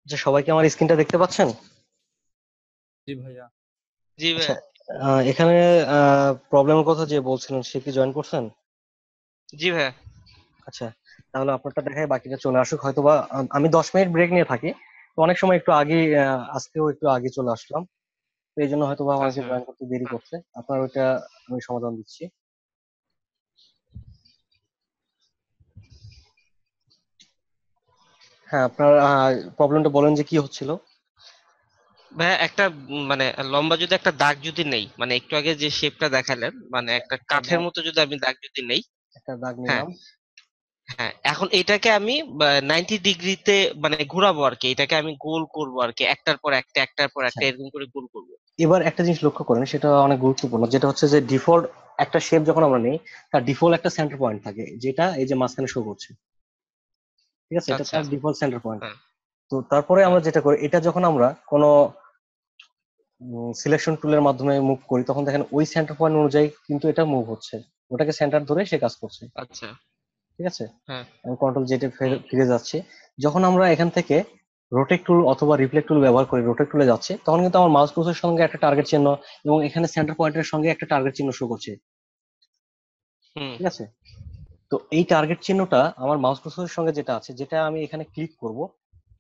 যে সবাইকে আমার স্ক্রিনটা দেখতে পাচ্ছেন? জি ভাইয়া। জি আচ্ছা। ভাই। এখানে প্রবলেমের কথা যে বলছিলেন সে কি জয়েন করছেন? জি ভাই। আচ্ছা, তাহলে আপনারটা দেখায় বাকিটা চলে আসুক। হয়তোবা আমি 10 মিনিট ব্রেক নিয়ে থাকি, তো অনেক সময় একটু আগে, আজকেও একটু আগে চলে আসলাম, তো এই জন্য হয়তোবা আমাকে আচ্ছা। জয়েন করতে দেরি হ্যাঁ। করছে। আপনার ওইটা আমি সমাধান দিচ্ছি। হ্যাঁ, আপনার প্রবলেমটা বলেন যে কি হচ্ছিল। ভাই একটা মানে লম্বা যদি একটা দাগ যদি নেই, মানে একটু আগে যে শেপটা দেখালেন, মানে একটা একটা কাঠের দাগ, মতো যদি আমি দাগ যদি নেই। একটা দাগ হ্যাঁ। নিলাম। হ্যাঁ, এখন এটাকে আমি 90 ডিগ্রিতে মানে ঘোরাবো আর কি, এটাকে আমি গোল করবো আর কি, একটার পর একটা একটার পর আচ্ছা, একটা এরকম করে গোল করবো। এবার একটা জিনিস লক্ষ্য করেন, সেটা অনেক গুরুত্বপূর্ণ, যেটা হচ্ছে যে ডিফল্ট একটা শেপ যখন আমরা নেই, তার ডিফল্ট একটা সেন্টার পয়েন্ট থাকে, যেটা এই যে মাঝখানে শো করছে। ঠিক আছে, এটা আচ্ছা। তার ডিফল্ট সেন্টার পয়েন্ট। হ্যাঁ। তো তারপরে হ্যাঁ। আমরা যেটা করি, এটা যখন আমরা কোনো সিলেকশন টুলের মাধ্যমে মুভ করি, তখন দেখেন ওই সেন্টার পয়েন্ট অনুযায়ী কিন্তু এটা মুভ হচ্ছে, ওটাকে সেন্টার ধরে সে কাজ করছে। আচ্ছা। ঠিক আছে, হ্যাঁ। আমি কন্ট্রোল জেটে হুম। ফিরে যাচ্ছি। যখন আমরা এখান থেকে রোটেট টুল অথবা রিফ্লেক্ট টুল ব্যবহার করি, রোটেট টুলে যাচ্ছে, তখন কিন্তু আমার মাউস ক্রসের সঙ্গে একটা টার্গেট চিহ্ন এবং এখানে সেন্টার পয়েন্টের সঙ্গে একটা টার্গেট চিহ্ন শো করছে। হুম। ঠিক আছে, তো এই টার্গেট চিহ্নটা আমার মাউস ক্রসের সঙ্গে যেটা আছে, যেটা আমি এখানে ক্লিক করব,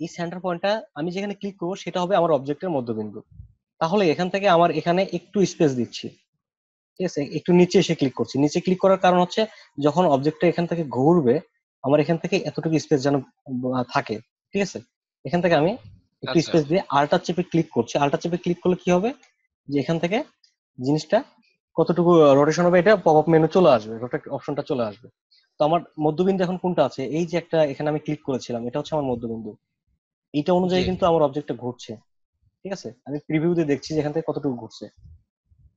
এই সেন্টার পয়েন্টটা আমি যেখানে ক্লিক করব সেটা হবে আমার অবজেক্টের মধ্যবিন্দু। তাহলে এখান থেকে আমার এখানে একটু স্পেস দিচ্ছি। ঠিক আছে, একটু নিচে এসে ক্লিক করছি। নিচে ক্লিক করার কারণ হচ্ছে, যখন অবজেক্টটা এখান থেকে ঘুরবে, আমার এখান থেকে এতটুকু স্পেস যেন থাকে। ঠিক আছে, এখান থেকে আমি একটু আচ্ছা। স্পেস দিয়ে আল্টার চেপে ক্লিক করছি। আল্টার চেপে ক্লিক করলে কি হবে, যে এখান থেকে জিনিসটা কতটুকু রোটেশন হবে, এটা পপ আপ মেনু চলে আসবে, রোটেট অপশনটা চলে আসবে। তো আমার মধ্যবিন্দু এখন কোনটা আছে, এই যে একটা এখানে আমি ক্লিক করেছিলাম, এটা হচ্ছে আমার মধ্যবিন্দু। এইটা অনুযায়ী জি। কিন্তু আমার অবজেক্টটা ঘুরছে। ঠিক আছে, আমি প্রিভিউ দিয়ে দেখছি যে এখান থেকে কতটুকু ঘুরছে।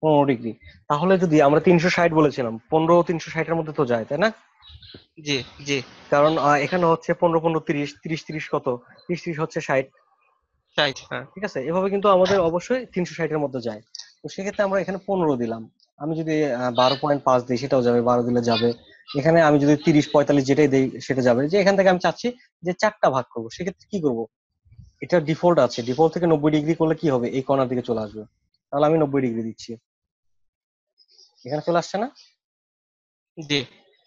15 ডিগ্রি। তাহলে যদি আমরা 360 বলেছিলাম, 15 360-এর মধ্যে তো যায়, তাই না? জি। জি। কারণ এখানে হচ্ছে 15 15 30, 30 30 কত, 30 30 হচ্ছে 60। রাইট। হ্যাঁ। ঠিক আছে, এভাবে কিন্তু আমাদের অবশ্যই 360-এর মধ্যে যায়। তো সেক্ষেত্রে আমরা এখানে 15 দিলাম। আমি যদি 12.5 দিই, সেটাও যাবে, 12 দিলে যাবে। এখানে আমি যদি 30 45 যেটাই দিই সেটা যাবে। যে এখান থেকে আমি চাচ্ছি যে চারটা ভাগ করবো, সেক্ষেত্রে কি করবো, এটা ডিফল্ট আছে, ডিফল্ট থেকে 90 ডিগ্রি করলে কি হবে, এই কর্নার দিকে চলে আসবে। তাহলে আমি 90 ডিগ্রি দিচ্ছি, এখানে চলে আসছে না? জি।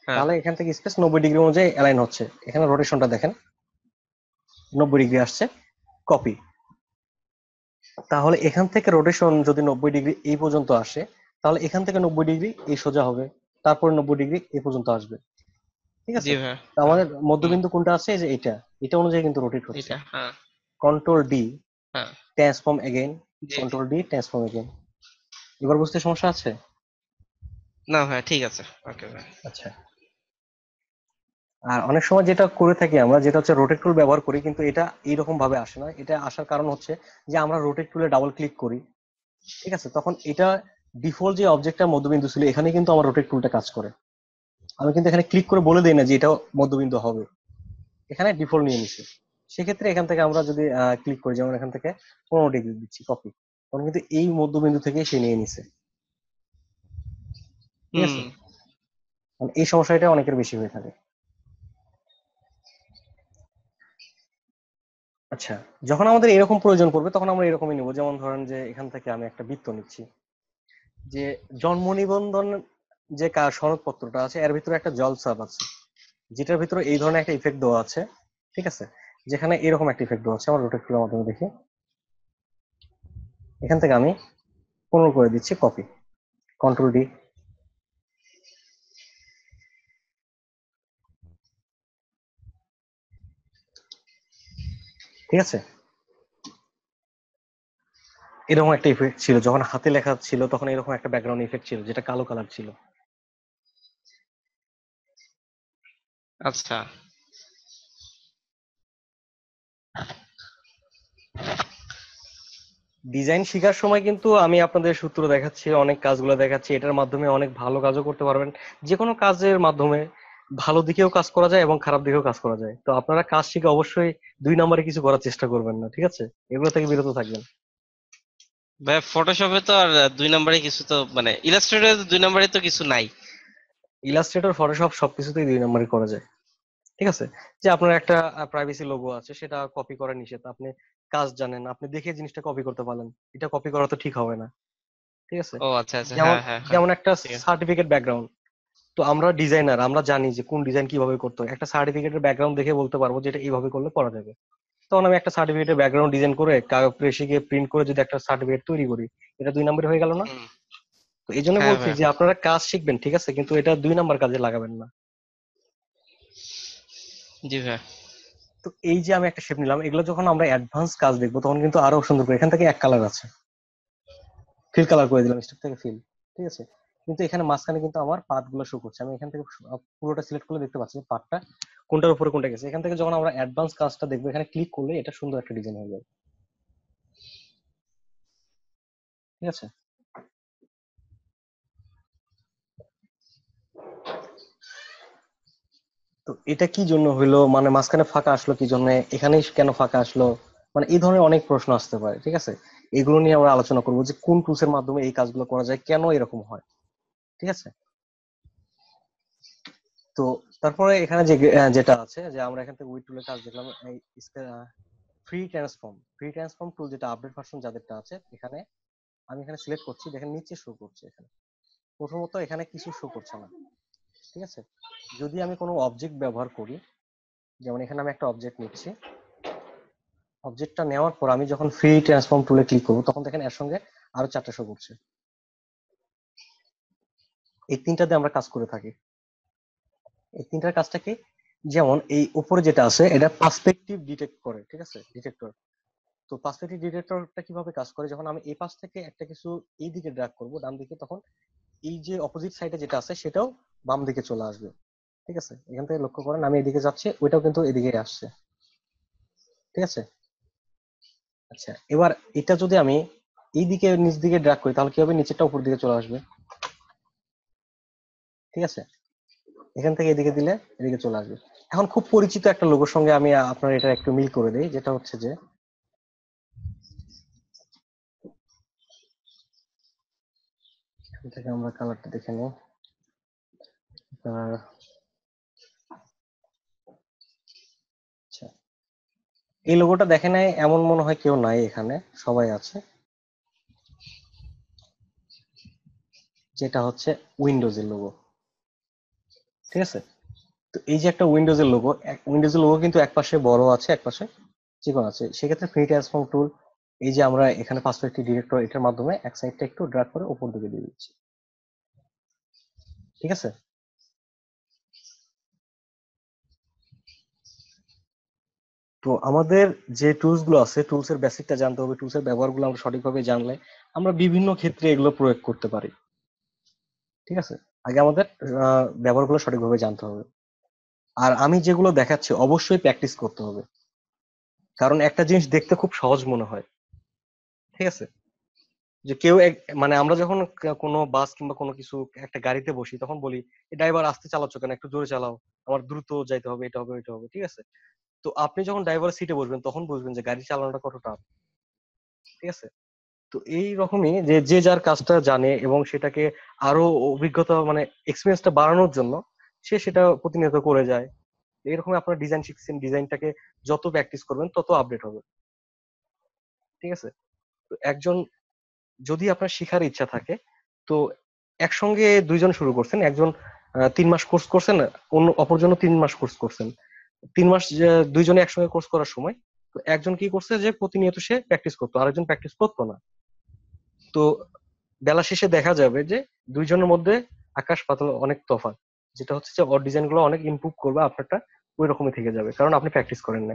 হ্যাঁ। তাহলে এখান থেকে স্পেস 90 ডিগ্রি অনুযায়ী অ্যালাইন হচ্ছে। এখানে রোটেশনটা দেখেন, 90 ডিগ্রি আসছে, কপি। তাহলে এখান থেকে রোটেশন যদি 90 ডিগ্রি এই পর্যন্ত আসে, তাহলে এখান থেকে 90 ডিগ্রি এই সোজা হবে, তারপরে 90 ডিগ্রি এই পর্যন্ত আসবে। ঠিক জি আছে, ভাই। তো হ্যাঁ। আমাদের হুম। মধ্যবিন্দু কোনটা আছে, এই যে এটা, এটা অনুযায়ী কিন্তু রোটেট হচ্ছে। এটা। হ্যাঁ। কন্ট্রোল ডি, হ্যাঁ। ট্রান্সফর্ম এগেইন, জি। Control D, transform again. এবার বুঝতে সমস্যা আছে? না ভাই, ঠিক আছে। ওকে ভাই। আচ্ছা। আর অনেক সময় যেটা করে থাকি আমরা, যেটা হচ্ছে রোটেট টুল ব্যবহার করি, কিন্তু এটা এইরকম ভাবে আসে না। এটা আসার কারণ হচ্ছে যে আমরা রোটেট টুলে ডাবল ক্লিক করি। ঠিক আছে, তখন এটা ডিফল্ট যে অবজেক্টটা মধ্যবিন্দু ছিল, এখানে কিন্তু আমার রোটেট টুলটা কাজ করে। আমি কিন্তু এখানে ক্লিক করে বলে দেই না যে এটা মধ্যবিন্দু হবে, এখানে ডিফল্ট নিয়ে নিছে। সেক্ষেত্রে এখান থেকে আমরা যদি ক্লিক করি, যেমন এখান থেকে 15 ডিগ্রি দিচ্ছি, কপি, তখন কিন্তু এই মধ্যবিন্দু থেকে সে নিয়ে নিছে। ঠিক হুম। আছে, মানে এই সমস্যাটা অনেকের বেশি হয়ে থাকে। আচ্ছা, যখন আমাদের এরকম প্রয়োজন পড়বে, তখন আমরা এরকমই নিব। যেমন ধরেন যে এখান থেকে আমি একটা বৃত্ত নিচ্ছি, যে জন্ম নিবন্ধন যে সনদপত্রটা আছে, এর ভিতরে একটা জলছাপ আছে, যেটার ভিতরে এই ধরনের একটা ইফেক্ট দেওয়া আছে। ঠিক আছে, যেখানে এরকম একটা ইফেক্ট দেওয়া আছে, আমার রোটেট টুলের মাধ্যমে দেখি, এখান থেকে আমি 15 করে দিচ্ছি, কপি, কন্ট্রোল ডি। ঠিক আছে, এরকম একটা ইফেক্ট ছিল যখন হাতে লেখা ছিল, তখন এরকম একটা ব্যাকগ্রাউন্ড ইফেক্ট ছিল, যেটা কালো কালার ছিল। আচ্ছা। ডিজাইন শেখার সময় কিন্তু আমি আপনাদের সূত্র দেখাচ্ছি, অনেক কাজগুলো দেখাচ্ছি, এটার মাধ্যমে অনেক ভালো কাজও করতে পারবেন। যে কোনো কাজের মাধ্যমে ভালো দিকেও কাজ করা যায় এবং খারাপ দিকেও কাজ করা যায়। তো আপনারা কাজ শিখে অবশ্যই 2 নম্বরে কিছু করার চেষ্টা করবেন না, ঠিক আছে? এগুলো থেকে বিরত থাকবেন। ভাই ফটোশপে তো আর 2 নম্বরে কিছু তো, মানে ইলাস্ট্রেটরে 2 নম্বরে তো কিছু নাই। ইলাস্ট্রেটর, ফটোশপ সবকিছুতেই 2 নম্বরে করা যায়। ঠিক আছে, যে আপনার একটা প্রাইভেসি লোগো আছে, সেটা কপি করা নিষেধ, আপনি কাজ জানেন, আপনি দেখে জিনিসটা কপি করতে পারলেন, এটা কপি করা তো ঠিক হবে না। ঠিক আছে, ও আচ্ছা আচ্ছা, যেমন হ্যাঁ হ্যাঁ হ্যাঁ, যেমন একটা ঠিক আছে। সার্টিফিকেট ব্যাকগ্রাউন্ড, তো আমরা ডিজাইনার, আমরা জানি যে কোন ডিজাইন কিভাবে করতে হয়, একটা সার্টিফিকেটের ব্যাকগ্রাউন্ড দেখে বলতে পারবো যে এটা এইভাবে করলে করা যাবে। তখন আমি একটা সার্টিফিকেটের ব্যাকগ্রাউন্ড ডিজাইন করে প্রেসে গিয়ে প্রিন্ট করে যদি একটা সার্টিফিকেট তৈরি করি, এটা 2 নম্বরে হয়ে গেল না? হুম, তো এই জন্য হ্যাঁ বলছি ভাই। যে আপনারা কাজ শিখবেন, ঠিক আছে, কিন্তু এটা 2 নাম্বার কাজে লাগাবেন না। জি ভাই। তো এই যে আমি একটা শেপ নিলাম, এগুলো যখন আমরা অ্যাডভান্স কাজ দেখবো তখন কিন্তু আরো সুন্দর করে, এখান থেকে এক কালার আছে, ফিল কালার করে দিলাম, স্টেপ থেকে ফিল। ঠিক আছে, কিন্তু এখানে মাঝখানে কিন্তু আমার পাথ গুলো শো করছে, আমি এখান থেকে পুরোটা সিলেক্ট করলে দেখতে পাচ্ছি পাথটা কোনটার উপরে কোনটা গেছে। এখান থেকে যখন আমরা অ্যাডভান্স কাজটা দেখবো, এখানে ক্লিক করলে এটা সুন্দর একটা ডিজাইন হয়ে যাবে। ঠিক আছে, তো এটা কি জন্য হইলো, মানে মাঝখানে ফাঁকা আসলো কি জন্য, এখানেই কেন ফাঁকা আসলো, মানে এই ধরনের অনেক প্রশ্ন আসতে পারে। ঠিক আছে, এগুলো নিয়ে আমরা আলোচনা করবো যে কোন টুলস এর মাধ্যমে এই কাজগুলো করা যায়, কেন এরকম হয়। ঠিক আছে, তো তারপরে এখানে যে যেটা আছে, যে আমরা এখান থেকে উইড টুলের কাজ দেখলাম, এই ফ্রি ট্রান্সফর্ম টুল যেটা আপডেট ভার্সন যাদেরটা আছে, এখানে আমি এখানে সিলেক্ট করছি, দেখেন নিচে শো করছে, এখানে প্রথমত এখানে কিছু শো করছে না। ঠিক আছে, যদি আমি কোনো অবজেক্ট ব্যবহার করি, যেমন এখানে আমি একটা অবজেক্ট নিচ্ছি, অবজেক্টটা নেওয়ার পর আমি যখন ফ্রি ট্রান্সফর্ম টুলে ক্লিক করবো, তখন দেখেন এর সঙ্গে আরো 4টা শো করছে। এই 3টাতে আমরা কাজ করে থাকি। এই 3টার কাজটা কি, যেমন এই উপরে যেটা আছে এটা পার্সপেক্টিভ ডিটেক্ট করে, ঠিক আছে, ডিটেক্টর। তো পার্সপেক্টিভ ডিটেক্টরটা কিভাবে কাজ করে, যখন আমি এই পাশ থেকে একটা কিছু এই দিকে ড্র্যাগ করবো ডান দিকে, তখন এই যে অপোজিট সাইডে যেটা আছে সেটাও বাম দিকে চলে আসবে। ঠিক আছে, এখান থেকে লক্ষ্য করেন আমি এদিকে যাচ্ছি, ওইটাও কিন্তু এদিকে আসছে। ঠিক আছে, আচ্ছা, এবার এটা যদি আমি এই দিকে নিচ দিকে ড্র্যাগ করি, তাহলে কি হবে, নিচেরটা উপর দিকে চলে আসবে। ঠিক আছে, এখান থেকে এদিকে দিলে এদিকে চলে আসবে। এখন খুব পরিচিত একটা লোগোর সঙ্গে আমি আপনার এটা একটু মিল করে দিই, যেটা হচ্ছে যে এখান থেকে আমরা কালারটা দেখে নিই। আচ্ছা, এই লোগোটা দেখে নাই এমন মনে হয় কেউ নাই এখানে, সবাই আছে। যেটা হচ্ছে উইন্ডোজের লোগো। ঠিক আছে, তো এই যে একটা উইন্ডোজের লোগো, উইন্ডোজের লোগো কিন্তু একপাশে বড় আছে, একপাশে চিকন আছে, সেক্ষেত্রে ফ্রি ট্রান্সফর্ম টুল, এই যে আমরা এখানে পার্সপেক্টিভ ডিরেক্টর, এটার মাধ্যমে এক সাইডটা একটু ড্র্যাগ করে উপর দিকে দিয়ে দিচ্ছি। ঠিক আছে, তো আমাদের যে টুলস গুলো আছে, টুলস এর বেসিকটা জানতে হবে, টুলস এর ব্যবহার গুলো আমরা সঠিকভাবে জানলে আমরা বিভিন্ন ক্ষেত্রে এগুলো প্রয়োগ করতে পারি। ঠিক আছে, আগে আমাদের ব্যবহারগুলো সঠিকভাবে জানতে হবে। আর আমি যেগুলো দেখাচ্ছি অবশ্যই প্র্যাকটিস করতে হবে, কারণ একটা জিনিস দেখতে খুব সহজ মনে হয়। ঠিক আছে, যে কেউ মানে আমরা যখন কোনো বাস কিংবা কোনো কিছু একটা গাড়িতে বসি, তখন বলি ড্রাইভার আস্তে চালাচ্ছ কেন, একটু জোরে চালাও, আমার দ্রুত যাইতে হবে, এটা হবে এটা হবে। ঠিক আছে, তো আপনি যখন ড্রাইভারের সিটে বসবেন তখন বুঝবেন যে গাড়ি চালানোটা কতটা। ঠিক আছে, তো এই রকমই যে যে যার কাজটা জানে এবং সেটাকে আরো অভিজ্ঞতা মানে এক্সপিরিয়েন্সটা বাড়ানোর জন্য সে সেটা প্রতিনিয়ত করে যায়। এরকম আপনার ডিজাইন শিখছেন, ডিজাইনটাকে যত প্র্যাকটিস করবেন তত আপডেট হবে। ঠিক আছে, তো একজন, যদি আপনার শেখার ইচ্ছা থাকে, তো একসঙ্গে দুইজন শুরু করছেন, একজন 3 মাস কোর্স করছেন, অন্য অপরজন 3 মাস কোর্স করছেন, 3 মাস দুইজনে একসঙ্গে কোর্স করার সময়, তো একজন কি করছে যে প্রতিনিয়ত সে প্র্যাকটিস করতো, আরেকজন প্র্যাকটিস করতো না। তো বেলা শেষে দেখা যাবে যে দুইজনের মধ্যে আকাশ পাতাল অনেক তফাৎ, যেটা হচ্ছে যে ওর ডিজাইন গুলো অনেক ইমপ্রুভ করবে, আপনারটা ওই রকমই থেকে যাবে, কারণ আপনি প্র্যাকটিস করেন না।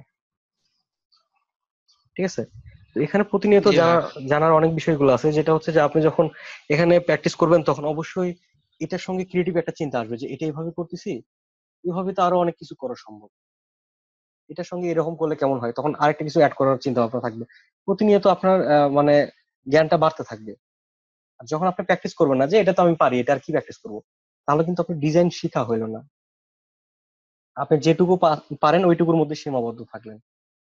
ঠিক আছে, তো এখানে প্রতিনিয়ত জি ভাই। জানার জানার অনেক বিষয়গুলো আছে, যেটা হচ্ছে যে আপনি যখন এখানে প্র্যাকটিস করবেন তখন অবশ্যই এটার সঙ্গে ক্রিয়েটিভ একটা চিন্তা আসবে, যে এটা এইভাবে করতেছি, এভাবে তো আরো অনেক কিছু করা সম্ভব, এটার সঙ্গে এরকম করলে কেমন হয়, তখন আরেকটা কিছু অ্যাড করার চিন্তা ভাবনা থাকবে। প্রতিনিয়ত আপনার মানে জ্ঞানটা বাড়তে থাকবে। আর যখন আপনি প্র্যাকটিস করবেন না যে এটা তো আমি পারি, এটা আর কি প্র্যাকটিস করবো, তাহলে কিন্তু আপনার ডিজাইন শেখা হইলো না। আপনি যেটুকু পারেন ওইটুকুর মধ্যে সীমাবদ্ধ থাকলেন,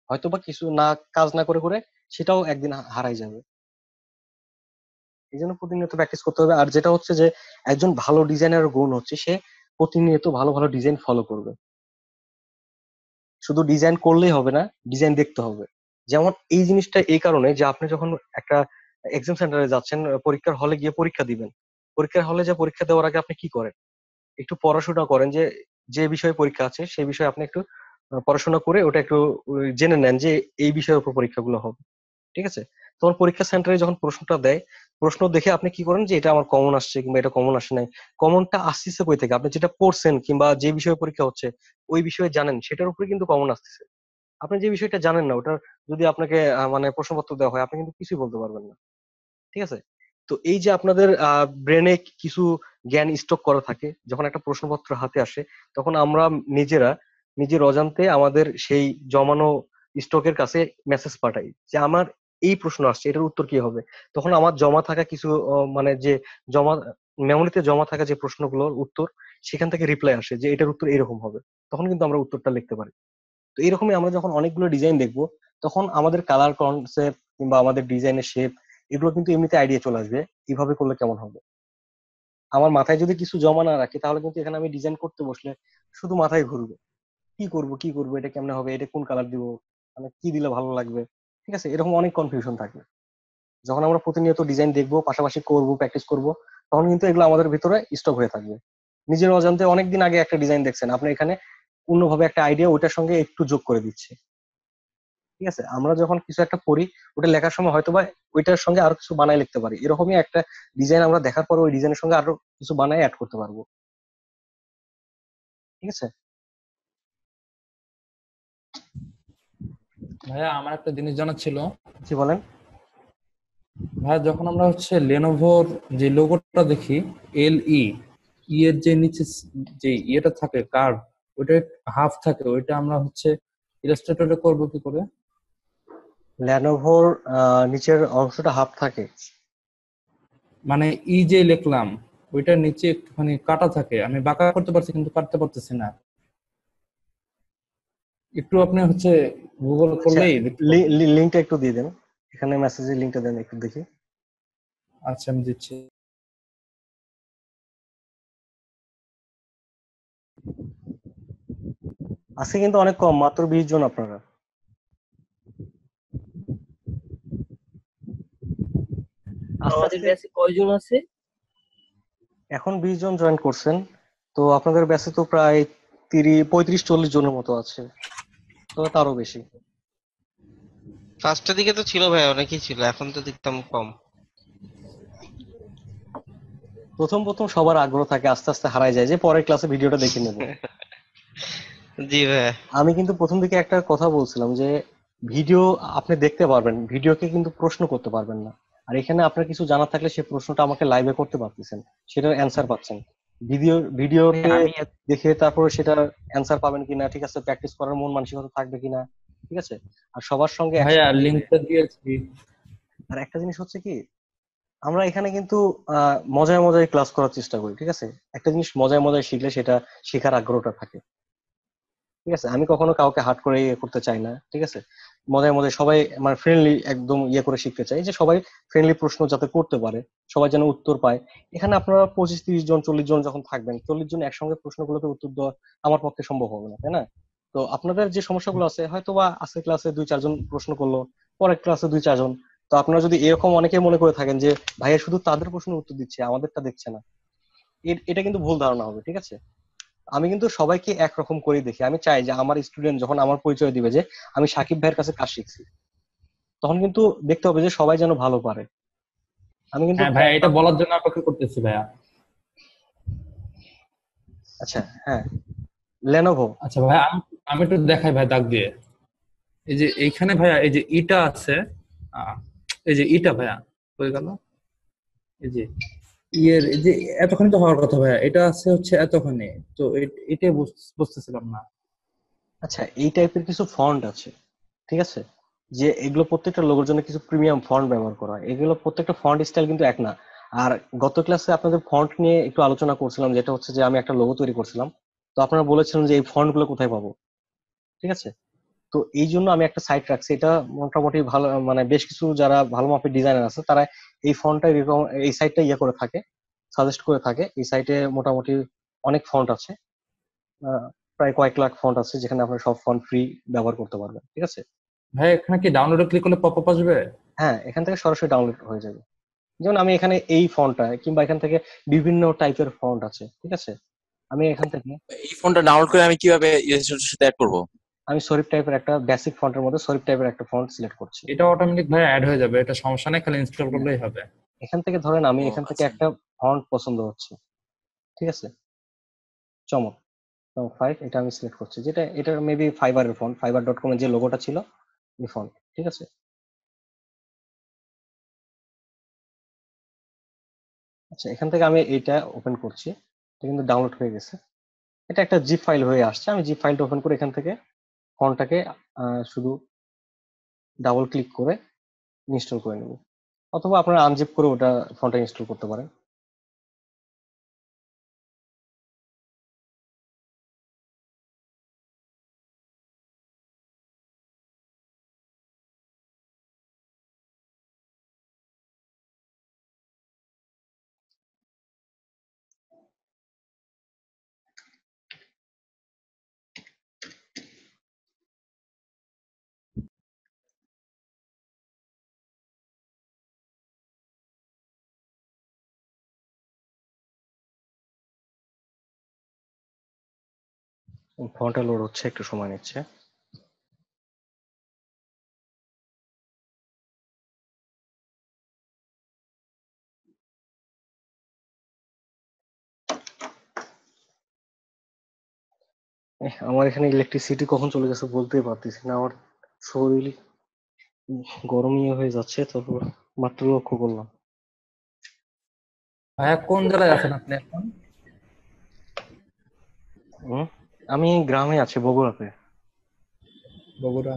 হয়তোবা কিছু না, কাজ না করে করে সেটাও একদিন হারাই যাবে। এই জন্য প্রতিনিয়ত প্র্যাকটিস করতে হবে। আর যেটা হচ্ছে যে একজন ভালো ডিজাইনার গুণ হচ্ছে সে প্রতিনিয়ত ভালো ভালো ডিজাইন ফলো করবে। শুধু ডিজাইন করলেই হবে না, ডিজাইন দেখতে হবে। যেমন এই জিনিসটা এই কারণে যে আপনি যখন একটা এক্সাম সেন্টারে যাচ্ছেন, পরীক্ষার হলে গিয়ে পরীক্ষা দিবেন, পরীক্ষার হলে যে পরীক্ষা দেওয়ার আগে আপনি কি করেন? একটু পড়াশোনা করেন যে যে বিষয়ে পরীক্ষা আছে সেই বিষয়ে আপনি একটু পড়াশোনা করে ওটা একটু জেনে নেন যে এই বিষয়ের উপর পরীক্ষাগুলো হবে। ঠিক আছে? তখন পরীক্ষা সেন্টারে যখন প্রশ্নটা দেয়, প্রশ্ন দেখে আপনি কি করেন যে এটা আমার কমন আসছে কিংবা এটা কমন আসে নাই। কমনটা আসতেছে কই থেকে? আপনি যেটা পড়ছেন কিংবা যে বিষয়ে পরীক্ষা হচ্ছে ওই বিষয়ে জানেন, সেটার উপরে কিন্তু কমন আসতেছে। আপনি যে বিষয়টা জানেন না ওটা যদি আপনাকে মানে প্রশ্নপত্র দেওয়া হয় আপনি কিন্তু কিছুই বলতে পারবেন না। ঠিক আছে? তো এই যে আপনাদের ব্রেনে কিছু জ্ঞান স্টক করা থাকে, যখন একটা প্রশ্নপত্র হাতে আসে তখন আমরা নিজেরা নিজের অজান্তে আমাদের সেই জমানো স্টকের কাছে মেসেজ পাঠাই যে আমার এই প্রশ্ন আসছে, এটার উত্তর কি হবে? তখন আমার জমা থাকা কিছু মানে যে জমা মেমোরিতে জমা থাকা যে প্রশ্নগুলোর উত্তর, সেখান থেকে রিপ্লাই আসে যে এটার উত্তর এরকম হবে। তখন কিন্তু আমরা উত্তরটা লিখতে পারি। তো এরকমই আমরা যখন অনেকগুলো ডিজাইন দেখবো তখন আমাদের কালার কনসেপ্ট কিংবা আমাদের ডিজাইনের শেপ এগুলো কিন্তু এমনিতে আইডিয়া চলে আসবে এইভাবে করলে কেমন হবে। আমার মাথায় যদি কিছু জমা না রাখি তাহলে কিন্তু এখানে আমি ডিজাইন করতে বসলে শুধু মাথায় ঘুরবে, কি করব এটা কেমনে হবে, এটা কোন কালার দিব, মানে কি দিলে ভালো লাগবে। ঠিক আছে, এরকম অনেক কনফিউশন থাকে। যখন আমরা প্রতিনিয়ত ডিজাইন দেখবো, পাশাপাশি করব, প্র্যাকটিস করব, তখন কিন্তু এগুলো আমাদের ভিতরে স্টক হয়ে থাকবে। নিজের অজান্তে অনেকদিন আগে একটা ডিজাইন দেখছেন, আপনি এখানে অন্যভাবে একটা আইডিয়া ওইটার সঙ্গে একটু যোগ করে দিচ্ছে। ঠিক আছে, আমরা যখন কিছু একটা পড়ি ওটা লেখার সময় হয়তো বা ওইটার সঙ্গে আরো কিছু বানায় লিখতে পারি, এরকমই একটা ডিজাইন আমরা দেখার পর ওই ডিজাইনের সঙ্গে আরো কিছু বানায় অ্যাড করতে পারবো। ঠিক আছে। ভাইয়া আমার একটা জিনিস জানার ছিল। জি বলেন। ভাইয়া যখন আমরা হচ্ছে লেনোভোর যে লোগোটা দেখি, LE, এর যে নিচে যে ইয়েটা থাকে কার্ভ, ওইটা হাফ থাকে, ওইটা আমরা হচ্ছে ইলাস্ট্রেটরে করব কি করে? ল্যানোভোর নিচের অংশটা হাফ থাকে। মানে যে লিখলাম ওইটার নিচে একটুখানি কাটা থাকে, আমি বাঁকা করতে পারছি কিন্তু কাটতে পারতেছি না। একটু আপনি হচ্ছে গুগল আচ্ছা, করলেই দেখতে পাবেন। লিঙ্কটা একটু দিয়ে দেন, এখানে মেসেজের লিঙ্কটা দেন একটু দেখি। আচ্ছা আমি দিচ্ছি। আজকে কিন্তু অনেক কম, মাত্র 20 জন আপনারা। আস্তে আমাদের আস্তে ব্যাচে কয়জন আছে? এখন 20 জন জয়েন করছেন, তো আপনাদের ব্যাচে তো প্রায় 35-40 জনের মতো আছে, তো তারও বেশি। ফার্স্টের দিকে তো ছিল ভাই, অনেকেই ছিল, এখন তো দেখতাম কম। প্রথম প্রথম সবার আগ্রহ থাকে, আস্তে আস্তে হারায় যায় যে পরের ক্লাসে ভিডিওটা দেখে নেব। জি ভাই। আমি কিন্তু প্রথম দিকে একটা কথা বলছিলাম যে ভিডিও আপনি দেখতে পারবেন, ভিডিওকে কিন্তু প্রশ্ন করতে পারবেন না। আর এখানে আপনার কিছু জানা থাকলে সেই প্রশ্নটা আমাকে লাইভে করতে পারতেছেন, সেটার অ্যান্সার পাচ্ছেন। ভাই ভিডিওতে আমি দেখে তারপরে সেটার অ্যান্সার পাবেন কিনা, ঠিক আছে, প্র্যাকটিস করার মন মানসিকতা থাকবে কিনা। ঠিক আছে। আর সবার সঙ্গে ভাইয়া একসাথে বসে। লিঙ্কটা দিয়েছি। আর একটা জিনিস হচ্ছে কি, আমরা এখানে কিন্তু মজায় মজায় ক্লাস করার চেষ্টা করি। ঠিক আছে, একটা জিনিস মজায় মজায় শিখলে সেটা শেখার আগ্রহটা থাকে। ঠিক আছে, আমি কখনো কাউকে হার্ড করে ইয়ে করতে চাই না। ঠিক আছে, মজায় মজায় সবাই মানে ফ্রেন্ডলি একদম ইয়ে করে শিখতে চাই, যে সবাই ফ্রেন্ডলি প্রশ্ন যাতে করতে পারে, সবাই যেন উত্তর পায়। এখানে আপনারা 25-30 জন 40 জন যখন থাকবেন, 40 জন একসঙ্গে প্রশ্নগুলোকে উত্তর দেওয়া আমার পক্ষে সম্ভব হবে না, তাই না? তো আপনাদের যে সমস্যাগুলো আছে হয়তো বা আজকের ক্লাসে 2-4 জন প্রশ্ন করলো, পরের ক্লাসে 2-4 জন। তো আপনারা যদি এরকম অনেকে মনে করে থাকেন যে ভাইয়া শুধু তাদের প্রশ্নের উত্তর দিচ্ছে আমাদেরটা দেখছে না, এটা কিন্তু ভুল ধারণা হবে। ঠিক আছে, আমি কিন্তু সবাইকে একরকম করে দেখি। আমি চাই যে আমার স্টুডেন্ট যখন আমার পরিচয় দিবে যে আমি সাকিব ভাইয়ের কাছে কাজ শিখছি, তখন কিন্তু দেখতে হবে যে সবাই যেন ভালো পারে। আমি কিন্তু হ্যাঁ ভাইয়া, এটা বলার জন্য অপেক্ষা করতেছি ভাইয়া। আচ্ছা, হ্যাঁ, লেনোভো। আচ্ছা ভাইয়া, আমি একটু দেখাই ভাই দাগ দিয়ে। এই যে এইখানে ভাইয়া, এই যে ইটা আছে, আহ, এই যে ইটা ভাইয়া হয়ে গেল। এই যে এই যে এতখানি তো হওয়ার কথা ভাইয়া, এটা আছে হচ্ছে এতখানি। তো এটাই বুঝতেছিলাম না। আচ্ছা, এই টাইপের কিছু ফন্ট আছে, ঠিক আছে, যে এগুলো প্রত্যেকটা লোগোর জন্য কিছু প্রিমিয়াম ফন্ট ব্যবহার করা হয়। এগুলো প্রত্যেকটা ফন্ট স্টাইল কিন্তু এক না। আর গত ক্লাসে আপনাদের ফন্ট নিয়ে একটু আলোচনা করছিলাম, যেটা হচ্ছে যে আমি একটা লোগো তৈরি করছিলাম, তো আপনারা বলেছিলেন যে এই ফন্ট গুলো কোথায় পাবো। ঠিক আছে, তো এই জন্য আমি একটা সাইট রাখছি, এটা মোটামুটি ভালো, মানে বেশ কিছু যারা ভালো মাপের ডিজাইনার আছে তারা এই ফন্টটা এই সাইটটা ইয়ে করে থাকে, সাজেস্ট করে থাকে। এই সাইটে মোটামুটি অনেক ফন্ট আছে। প্রায় কয়েক লাখ ফন্ট আছে যেখানে আপনার সব ফন্ট ফ্রি ব্যবহার করতে পারবেন, ঠিক আছে? ভাই এখানে কি ডাউনলোডে ক্লিক করলে পপ আপ আসবে? হ্যাঁ, এখান থেকে সরাসরি ডাউনলোড হয়ে যাবে। যেমন আমি এখানে এই ফন্টটা কিংবা এখান থেকে বিভিন্ন টাইপের ফন্ট আছে, ঠিক আছে? আমি এখান থেকে এই ফোনটা ডাউনলোড করে আমি কিভাবে ইলাস্ট্রেটরের সাথে অ্যাড করব? আমি শরীফ টাইপের একটা বেসিক ফন্টের মধ্যে শরীফ টাইপের একটা ফন্ট সিলেক্ট করছি। এটা অটোমেটিক ভাই অ্যাড হয়ে যাবে, এটা সমস্যা নেই, খালি ইনস্টল করলেই হবে। এখান থেকে ধরেন আমি ও এখান থেকে আচ্ছা। একটা ফন্ট পছন্দ হচ্ছে, ঠিক আছে? চমক চমক 5 এটা আমি সিলেক্ট করছি, যেটা এটা মেবি ফাইবারের ফন্ট, fiverr.com এর যে লোগোটা ছিল এই ফন্ট, ঠিক আছে? আচ্ছা, এখান থেকে আমি এটা ওপেন করছি, এটা কিন্তু ডাউনলোড হয়ে গেছে। এটা একটা জিপ ফাইল হয়ে আসছে। আমি জিপ ফাইলটা ওপেন করে এখান থেকে ফন্টটাকে শুধু ডাবল ক্লিক করে ইনস্টল করে নেব, অথবা আপনারা আনজিপ করে ওটা ফন্টটা ইনস্টল করতে পারেন। ফন্টটা লোড হচ্ছে, একটু সময় নিচ্ছে। আমার এখানে ইলেকট্রিসিটি কখন চলে গেছে বলতেই পারতেছি না, আমার শরীর গরমই হয়ে যাচ্ছে, তারপর মাত্র লক্ষ্য করলাম। ভাইয়া কোন জেলায় আছেন আপনি এখন? হুম, আমি গ্রামে আছি, বগুড়াতে। বগুড়া।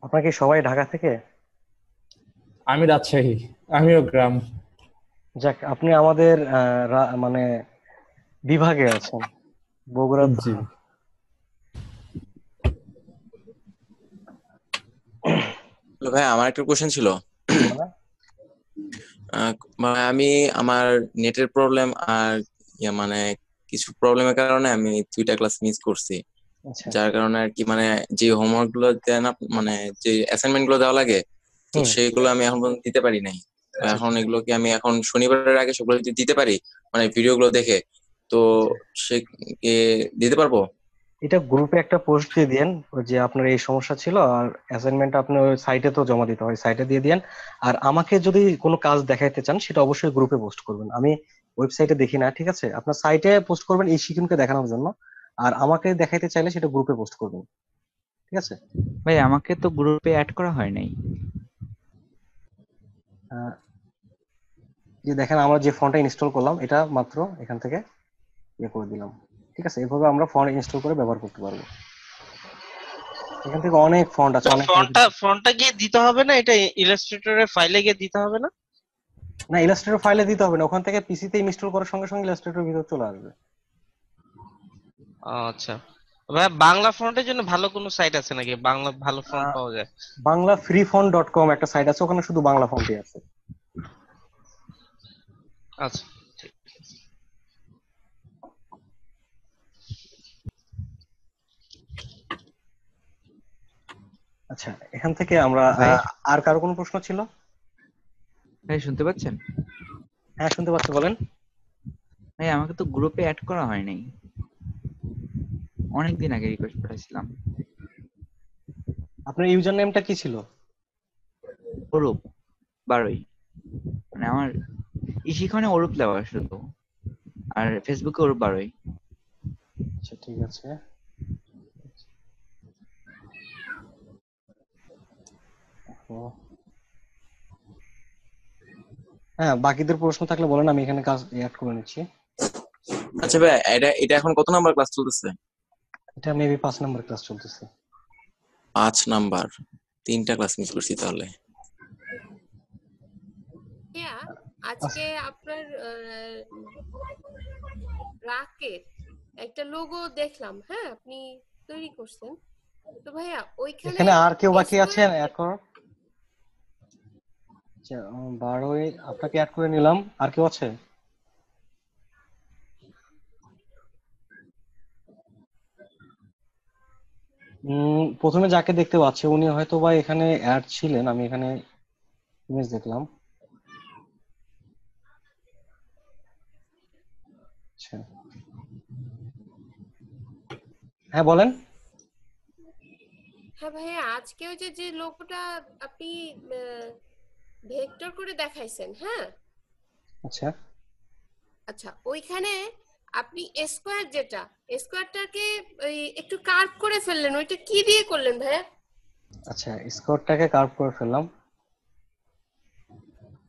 আপনার কি সবাই ঢাকা থেকে? আমি রাজশাহী, আমিও গ্রাম। যাক, আপনি আমাদের মানে বিভাগে আছেন, বগুড়া তো। জি হ্যালো ভাই, আমার একটা কোশ্চেন ছিল। মানে আহ, মানে আমি আমার নেটের প্রবলেম আর মানে কিছু প্রবলেমের কারণে আমি 2টা ক্লাস মিস করছি। আচ্ছা। যার কারণে আর কি মানে যে হোমওয়ার্ক গুলো দেন মানে যে অ্যাসাইনমেন্ট গুলো দেওয়া লাগে, তো হুম। সেইগুলো আমি এখন পর্যন্ত দিতে পারি নাই। তো আচ্ছা এখন আচ্ছা এগুলো কি আমি এখন শনিবারের আগে সবগুলো যদি দিতে পারি, মানে ভিডিও গুলো দেখে, তো আচ্ছা। সে দিতে পারবো? এটা গ্রুপে একটা পোস্ট দিয়ে দিয়েন, ওই যে আপনার এই সমস্যা ছিল, আর অ্যাসাইনমেন্ট আপনি ওই সাইটে তো জমা দিতে হয়, সাইটে দিয়ে দিয়েন। আর আমাকে যদি কোনো কাজ দেখাইতে চান সেটা অবশ্যই গ্রুপে পোস্ট করবেন, আমি ওয়েবসাইটে দেখি না, ঠিক আছে? আপনার সাইটে পোস্ট করবেন এই শিক্ষণকে দেখানোর জন্য, আর আমাকে দেখাইতে চাইলে সেটা গ্রুপে পোস্ট করবেন, ঠিক আছে? ভাই আমাকে তো গ্রুপে অ্যাড করা হয় নাই। আহ, যে দেখেন আমরা যে ফন্টটা ইনস্টল করলাম এটা মাত্র এখান থেকে ইয়ে করে দিলাম, ঠিক আছে? এভাবে আমরা ফন্ট ইনস্টল করে ব্যবহার করতে পারবো। এখান থেকে অনেক ফন্ট আছে, তো অনেক টাইপের। ফন্টটা গিয়ে দিতে হবে না, এটা ইলাস্ট্রেটরের ফাইলে গিয়ে দিতে হবে না? না, ইলাস্ট্রেটর ফাইলে দিতে হবে না, ওখান থেকে পিসিতে ইনস্টল করার সঙ্গে সঙ্গে ইলাস্ট্রেটর ভিতর চলে আসবে। আচ্ছা ভাই, বাংলা ফন্টের জন্য ভালো কোনো সাইট আছে নাকি, বাংলা ভালো ফন্ট পাওয়া যায়? বাংলা freefont.com একটা সাইট আছে, ওখানে শুধু বাংলা ফন্টই আছে। আচ্ছা। আচ্ছা, এখান থেকে আমরা ভাই আর কারো কোনো প্রশ্ন ছিল? ভাই শুনতে পাচ্ছেন? হ্যাঁ, শুনতে পাচ্ছি, বলেন। ভাই আমাকে তো গ্রুপে অ্যাড করা হয় নাই, অনেকদিন আগে রিকোয়েস্ট পাঠাইছিলাম। আপনার ইউজার নেমটা কি ছিল? অরূপ 12ই, মানে আমার ইশিখনে অরূপ দেওয়া শুধু, আর ফেসবুকে অরূপ 12ই। আচ্ছা, ঠিক আছে। ও, হ্যাঁ, বাকিদের প্রশ্ন থাকলে বলেন, আমি এখানে কাজ অ্যাড করে নিচ্ছি। আচ্ছা ভাই, এটা এটা এখন কত নাম্বার ক্লাস চলতেছে? এটা মেবি 5 নম্বর ক্লাস চলতেছে। 5 নাম্বার? 3টা ক্লাস মিস করছি তাহলে। ভাইয়া, আচ্ছা, আজকে আপনার রাকের একটা লোগো দেখলাম, হ্যাঁ আপনি তৈরি করছেন। তো ভাইয়া ওইখানে এখানে আর কেউ বাকি স্কোয়ার আছেন এখন? আচ্ছা, 12ই আপনাকে অ্যাড করে নিলাম, আর কেউ আছে? প্রথমে যাকে দেখতে পাচ্ছি উনি হয়তো বা এখানে অ্যাড ছিলেন, আমি এখানে ইমেজ দেখলাম। আচ্ছা, হ্যাঁ বলেন। হ্যাঁ ভাইয়া, আজকে ওই যে যে লোগোটা আপনি ভেক্টর করে দেখাইছেন, হ্যাঁ? আচ্ছা আচ্ছা, ওইখানে আপনি স্কোয়ার যেটা, স্কোয়ারটাকে ওই একটু কার্ভ করে ফেললেন, ওইটা কি দিয়ে করলেন ভাইয়া? আচ্ছা, স্কোরটাকে কার্ভ করে ফেললাম।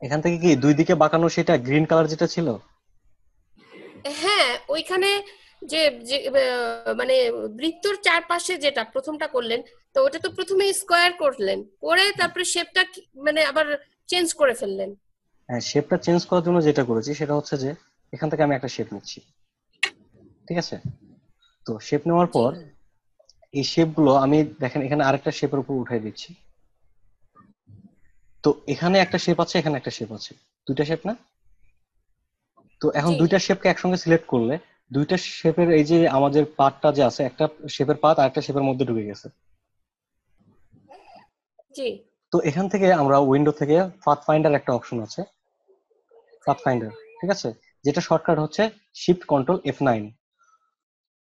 এখান থেকে কি দুই দিকে বাঁকানো সেটা গ্রিন কালার যেটা ছিল? হ্যাঁ, ওইখানে যে যে মানে বৃত্তর চারপাশে যেটা প্রথমটা করলেন, তো ওটা তো প্রথমে স্কোয়ার করলেন, করে তারপরে শেপটা মানে আবার চেঞ্জ করে ফেললেন। হ্যাঁ, শেপটা চেঞ্জ করার জন্য যেটা করেছি সেটা হচ্ছে যে এখান থেকে আমি একটা শেপ নিচ্ছি, ঠিক আছে? তো শেপ নেওয়ার জি পর এই শেপ গুলো আমি দেখেন এখানে আরেকটা শেপের উপর উঠাই দিচ্ছি। তো এখানে একটা শেপ আছে, এখানে একটা শেপ আছে, দুইটা শেপ না? তো এখন জি দুইটা শেপকে একসঙ্গে সিলেক্ট করলে দুইটা শেপের এই যে আমাদের পার্টটা যে আছে, একটা শেপের পার্ট আর একটা শেপের মধ্যে ঢুকে গেছে। জি তো এখান থেকে আমরা উইন্ডো থেকে পাথ ফাইন্ডার একটা অপশন আছে, পাথ ফাইন্ডার, ঠিক আছে, যেটা শর্টকাট হচ্ছে শিফট কন্ট্রোল F9।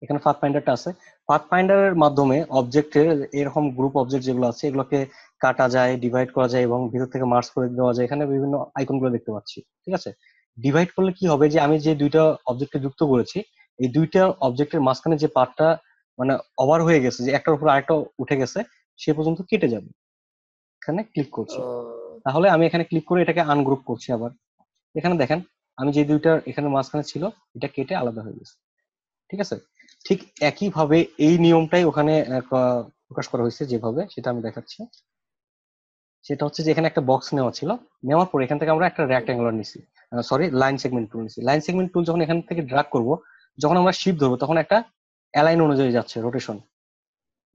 এখানে পাথ ফাইন্ডারটা আছে। পাথ ফাইন্ডারের মাধ্যমে অবজেক্টের এরকম গ্রুপ অবজেক্ট যেগুলো আছে এগুলোকে কাটা যায়, ডিভাইড করা যায় এবং ভিতর থেকে মার্জ করে দেওয়া যায়। এখানে বিভিন্ন আইকন গুলো দেখতে পাচ্ছি, ঠিক আছে? ডিভাইড করলে কি হবে যে আমি যে দুইটা অবজেক্টে যুক্ত করেছি এই দুইটা অবজেক্টের মাঝখানে যে পার্টটা মানে ওভার হয়ে গেছে, যে একটার উপর আরেকটা উঠে গেছে, সে পর্যন্ত কেটে যাবে। এখানে ক্লিক করছি, ও তাহলে আমি এখানে ক্লিক করে এটাকে আনগ্রুপ করছি আবার। এখানে দেখেন আমি যে দুইটা এখানে মাঝখানে ছিল এটা কেটে আলাদা হয়ে গেছে, ঠিক আছে? ঠিক একই ভাবে এই নিয়মটাই ওখানে প্রকাশ করা হয়েছে, যেভাবে সেটা আমি দেখাচ্ছি। সেটা হচ্ছে যে এখানে একটা বক্স নেওয়া ছিল, নেওয়ার পর এখান থেকে আমরা একটা রেক্ট্যাঙ্গুলার নিছি, সরি লাইন সেগমেন্ট টুল নিছি। লাইন সেগমেন্ট টুল যখন এখান থেকে ড্রাগ করব, যখন আমরা শিফট ধরবো তখন একটা অ্যালাইন অনুযায়ী যাচ্ছে রোটেশন,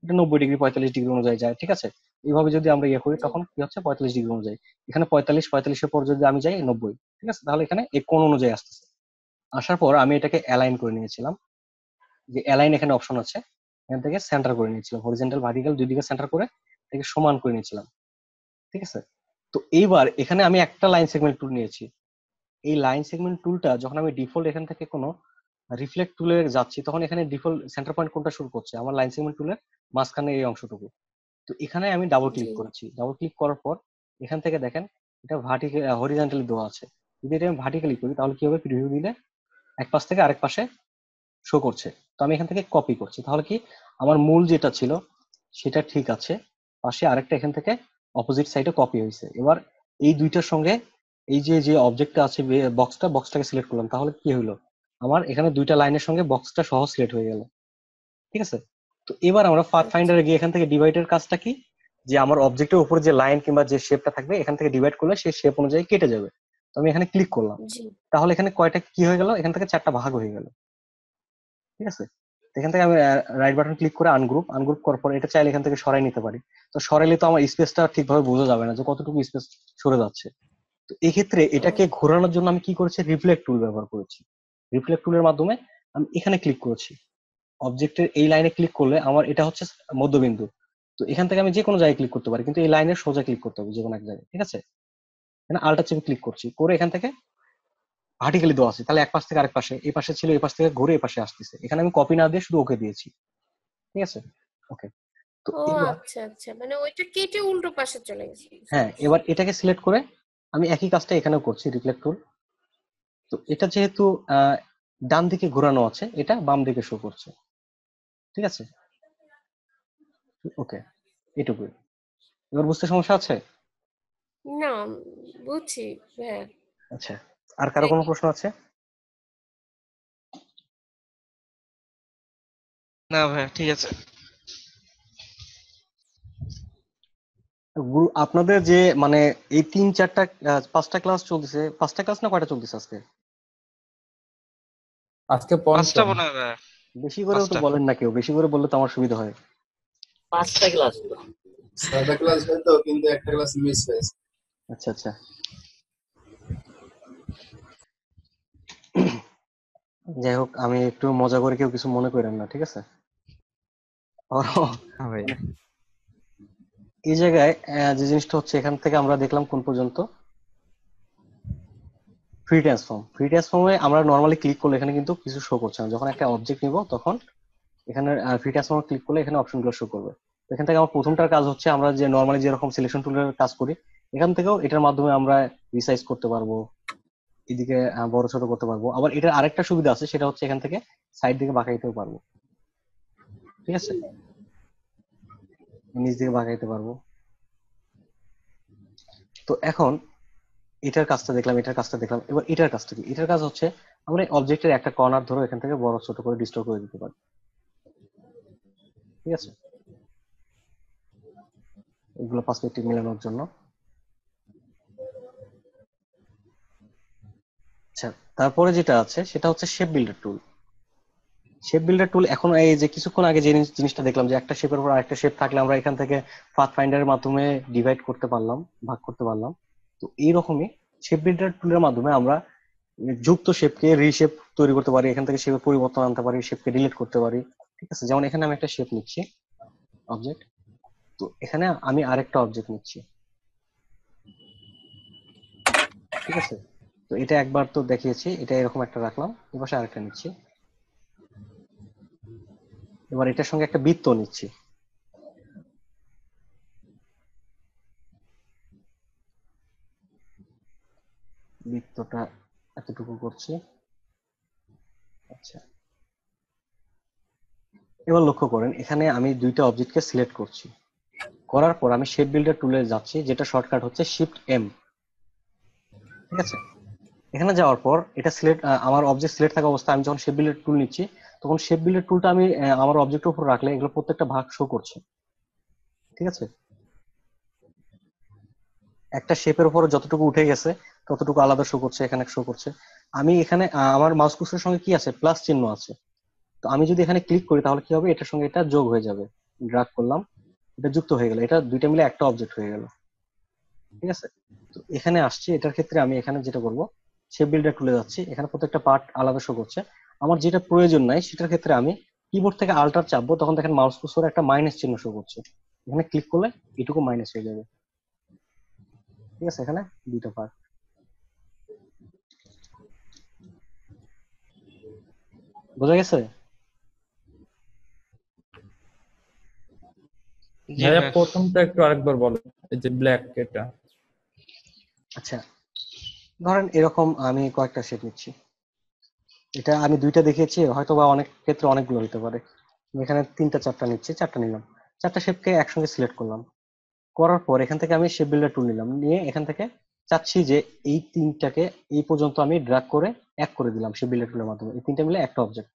এটা 90 ডিগ্রি 45 ডিগ্রি অনুযায়ী যায়, ঠিক আছে? এইভাবে যদি আমরা ইয়ে করি জি তখন কি হচ্ছে 45 ডিগ্রি অনুযায়ী। এখানে 45 পর যদি আমি যাই 90, ঠিক আছে, তাহলে এখানে এই কোণ অনুযায়ী আসতেছে। আসার পর আমি এটাকে অ্যালাইন করে নিয়েছিলাম, যে অ্যালাইন এখানে অপশন আছে, এখান থেকে সেন্টার করে নিয়েছিলাম, হরিজন্টাল ভার্টিক্যাল দুই দিকে সেন্টার করে এটাকে সমান করে নিয়েছিলাম, ঠিক আছে? তো এইবার এখানে আমি একটা লাইন সেগমেন্ট টুল নিয়েছি। এই লাইন সেগমেন্ট টুলটা যখন আমি ডিফল্ট এখান থেকে কোনো রিফ্লেক্ট টুলে যাচ্ছি তখন এখানে ডিফল্ট সেন্টার পয়েন্ট কোনটা শুরু করছে, আমার লাইন সেগমেন্ট টুলের মাঝখানে এই অংশটুকু। তো এখানে আমি ডাবল জি ক্লিক করেছি, ডাবল ক্লিক করার পর এখান থেকে দেখেন এটা ভার্টিক্যাল হরিজন্টালি দেওয়া আছে। যদি এটা আমি ভার্টিক্যালি করি তাহলে কি হবে, প্রিভিউ দিলে এক পাশ থেকে আরেক পাশে শো করছে। তো আমি এখান থেকে কপি করছি, তাহলে কি আমার মূল যেটা ছিল সেটা ঠিক আছে, পাশে আরেকটা এখান থেকে অপোজিট সাইডে কপি হয়েছে। এবার এই দুইটার সঙ্গে এই যে যে অবজেক্টটা আছে বক্সটাকে সিলেক্ট করলাম, তাহলে কি হলো, আমার এখানে দুইটা লাইনের সঙ্গে বক্সটা সহ সিলেক্ট হয়ে গেল, ঠিক আছে? তো এবার আমরা পাথ আচ্ছা ফাইন্ডারে গিয়ে এখান থেকে ডিভাইডের কাজটা কি, যে আমার অবজেক্টের উপরে যে লাইন কিংবা যে শেপটা থাকবে এখান থেকে ডিভাইড করলে সেই শেপ অনুযায়ী কেটে যাবে। তো আমি এখানে ক্লিক করলাম, জি তাহলে এখানে কয়টা কি হয়ে গেল, এখান থেকে চারটা ভাগ হয়ে গেল, ঠিক আছে? তো এখান থেকে আমি রাইট বাটন ক্লিক করে আনগ্রুপ, আনগ্রুপ করার পর এটা চাইলে এখান থেকে সরাই নিতে পারি। তো সরাইলে তো আমার স্পেসটা ঠিকভাবে বোঝা যাবে না যে কতটুকু স্পেস সরে যাচ্ছে। তো এই ক্ষেত্রে এটাকে ও ঘোরানোর জন্য আমি কি করেছি, রিফ্লেক্ট টুল ব্যবহার করেছি। রিফ্লেক্ট টুলের মাধ্যমে আমি এখানে ক্লিক করেছি, অবজেক্টের এই লাইনে ক্লিক করলে আমার এটা হচ্ছে মধ্যবিন্দু। তো এখান থেকে আমি যে কোনো জায়গায় ক্লিক করতে পারি, কিন্তু এই লাইনের সোজা ক্লিক করতে হবে যে কোনো এক জায়গায়, ঠিক আছে? এখানে আল্টা চেপে ক্লিক করছি, করে এখান থেকে ভার্টিক্যালি দেওয়া আছে, তাহলে এক পাশ থেকে আরেক পাশে, এই পাশে ছিল এই পাশ থেকে ঘুরে এই পাশে আসতেছে। এখানে আমি কপি না দিয়ে শুধু ওকে দিয়েছি, ঠিক আছে? ওকে। তো ও এবার আচ্ছা আচ্ছা, মানে ওইটা কেটে উল্টো পাশে চলে গেছে, বুঝতে হ্যাঁ, পারছি। এবার এটাকে সিলেক্ট করে আমি একই কাজটা এখানেও করছি, রিফ্লেক্ট টুল। তো এটা যেহেতু ডান দিকে ঘোরানো আছে, এটা বাম দিকে শো করছে, ঠিক আছে? ওকে, এটুকুই। এবার বুঝতে সমস্যা আছে? না, বুঝছি। হ্যাঁ আচ্ছা, আর কারো কোনো প্রশ্ন আছে? না ভাইয়া, ঠিক আছে। আপনাদের যে মানে এই তিন চারটা পাঁচটা ক্লাস চলতেছে, পাঁচটা ক্লাস না কয়টা চলতেছে আজকে? আজকে পাঁচটা পঞ্চম। মনে হয় ভাইয়া। বেশি করেও তো পাঁচটা। বলেন না, কেউ বেশি করে বললে তো আমার সুবিধা হয়। 5টা ক্লাস তো। 6টা ক্লাস হয়তো, কিন্তু একটা ক্লাস মিস হয়েছে। আচ্ছা আচ্ছা, যাই হোক, আমি একটু মজা করে, কেউ কিছু মনে করেন না, ঠিক আছে? হ্যাঁ ভাই, এই জায়গায় যে জিনিসটা হচ্ছে, এখান থেকে আমরা দেখলাম কোন পর্যন্ত, ফ্রি ট্রান্সফর্মে আমরা নর্মালি ক্লিক করলে এখানে কিন্তু কিছু শো করছে না। যখন একটা অবজেক্ট নিব তখন এখানে ফ্রি ট্রান্সফর্ম ক্লিক করলে এখানে অপশনগুলো শো করবে। তো এখান থেকে আমার প্রথমটার কাজ হচ্ছে, আমরা যে নর্মালি যেরকম সিলেকশন টুলের কাজ করি, এখান থেকেও এটার মাধ্যমে আমরা রিসাইজ করতে পারবো, এদিকে বড় ছোট করতে পারবো। আবার এটার আরেকটা সুবিধা আছে, সেটা হচ্ছে এখান থেকে সাইড দিকে বাঁকাইতেও পারবো। ঠিক আছে, নিচ দিকে বাঁকাইতে পারবো। তো এখন এটার কাজটা দেখলাম, এটার কাজটা দেখলাম, এবার এটার কাজটা কি? এটার কাজ হচ্ছে আমরা অবজেক্টের একটা কর্নার ধরে এখান থেকে বড় ছোট করে ডিস্টর্ব করে দিতে পারি। ঠিক আছে, এগুলো পার্সপেক্টিভ মেলানোর জন্য। আচ্ছা, তারপরে যেটা আছে সেটা হচ্ছে শেপ বিল্ডার টুল। শেপ বিল্ডার টুল এখন এই যে কিছুক্ষণ আগে যে জিনিসটা দেখলাম, যে একটা শেপের উপর আরেকটা শেপ থাকলে আমরা এখান থেকে পাথ ফাইন্ডারের মাধ্যমে ডিভাইড করতে পারলাম, ভাগ করতে পারলাম। তো এইরকমই শেপ বিল্ডার টুলের মাধ্যমে আমরা যুক্ত শেপকে রিশেপ তৈরি করতে পারি, এখান থেকে শেপের পরিবর্তন আনতে পারি, শেপকে ডিলিট করতে পারি। ঠিক আছে, যেমন এখানে আমি একটা শেপ নিচ্ছি, অবজেক্ট। তো এখানে আমি আরেকটা অবজেক্ট নিচ্ছি। ঠিক আছে, তো এটা একবার তো দেখিয়েছি, এটা এরকম একটা রাখলাম, এবার আরেকটা নিচ্ছি। এবার এটার সঙ্গে একটা বৃত্ত নিচ্ছি। বৃত্তটা এতটুকু করছি। আচ্ছা, এবার লক্ষ্য করেন এখানে আমি দুইটা অবজেক্টকে সিলেক্ট করছি, করার পর আমি শেপ বিল্ডার টুলে যাচ্ছি, যেটা শর্টকাট হচ্ছে শিফট এম। ঠিক আছে, এখানে যাওয়ার পর এটা সিলেক্ট, আমার অবজেক্ট সিলেক্ট থাকা অবস্থায় আমি যখন শেপ বিল্ডার টুল নিচ্ছি, তখন শেপ বিল্ডার টুলটা আমি আমার অবজেক্টের উপর রাখলে এগুলো প্রত্যেকটা ভাগ শো করছে। ঠিক আছে, একটা শেপের উপর যতটুকু উঠে গেছে ততটুকু আলাদা শো করছে, এখানে শো করছে। আমি এখানে আমার মাউস কুর্সের সঙ্গে কি আছে, প্লাস চিহ্ন আছে। তো আমি যদি এখানে ক্লিক করি তাহলে কি হবে, এটার সঙ্গে এটা যোগ হয়ে যাবে। ড্রাগ করলাম, এটা যুক্ত হয়ে গেল, এটা দুইটা মিলে একটা অবজেক্ট হয়ে গেল। ঠিক আছে, তো এখানে আসছি, এটার ক্ষেত্রে আমি এখানে যেটা করব, শেপ বিল্ডার টুলে যাচ্ছি, এখানে প্রত্যেকটা পার্ট আলাদা শো করছে। আমার যেটা প্রয়োজন নাই সেটার ক্ষেত্রে আমি কিবোর্ড থেকে আল্টার চাপবো, তখন দেখেন মাউস কুর্সর একটা মাইনাস চিহ্ন শো করছে, এখানে ক্লিক করলে এটুকু মাইনাস হয়ে যাবে। ঠিক আছে, এখানে দুইটা পার্ট। বোঝা গেছে? জি ভাইয়া ভাইয়া। প্রথমটা একটু আরেকবার বলো, এই যে ব্ল্যাক এটা। আচ্ছা, ধরেন এরকম আমি কয়েকটা শেপ নিচ্ছি, এটা আমি দুইটা দেখিয়েছি, হয়তো বা অনেক ক্ষেত্রে অনেকগুলো হতে পারে। আমি এখানে তিনটা চারটা নিচ্ছি, চারটা নিলাম, চারটা শেপকে একসঙ্গে সিলেক্ট করলাম, করার পর এখান থেকে আমি শেপ বিল্ডার টুল নিলাম, নিয়ে এখান থেকে চাচ্ছি যে এই তিনটাকে এই পর্যন্ত আমি ড্র্যাগ করে এক করে দিলাম শেপ বিল্ডার টুলের মাধ্যমে, এই তিনটা মিলে একটা অবজেক্ট।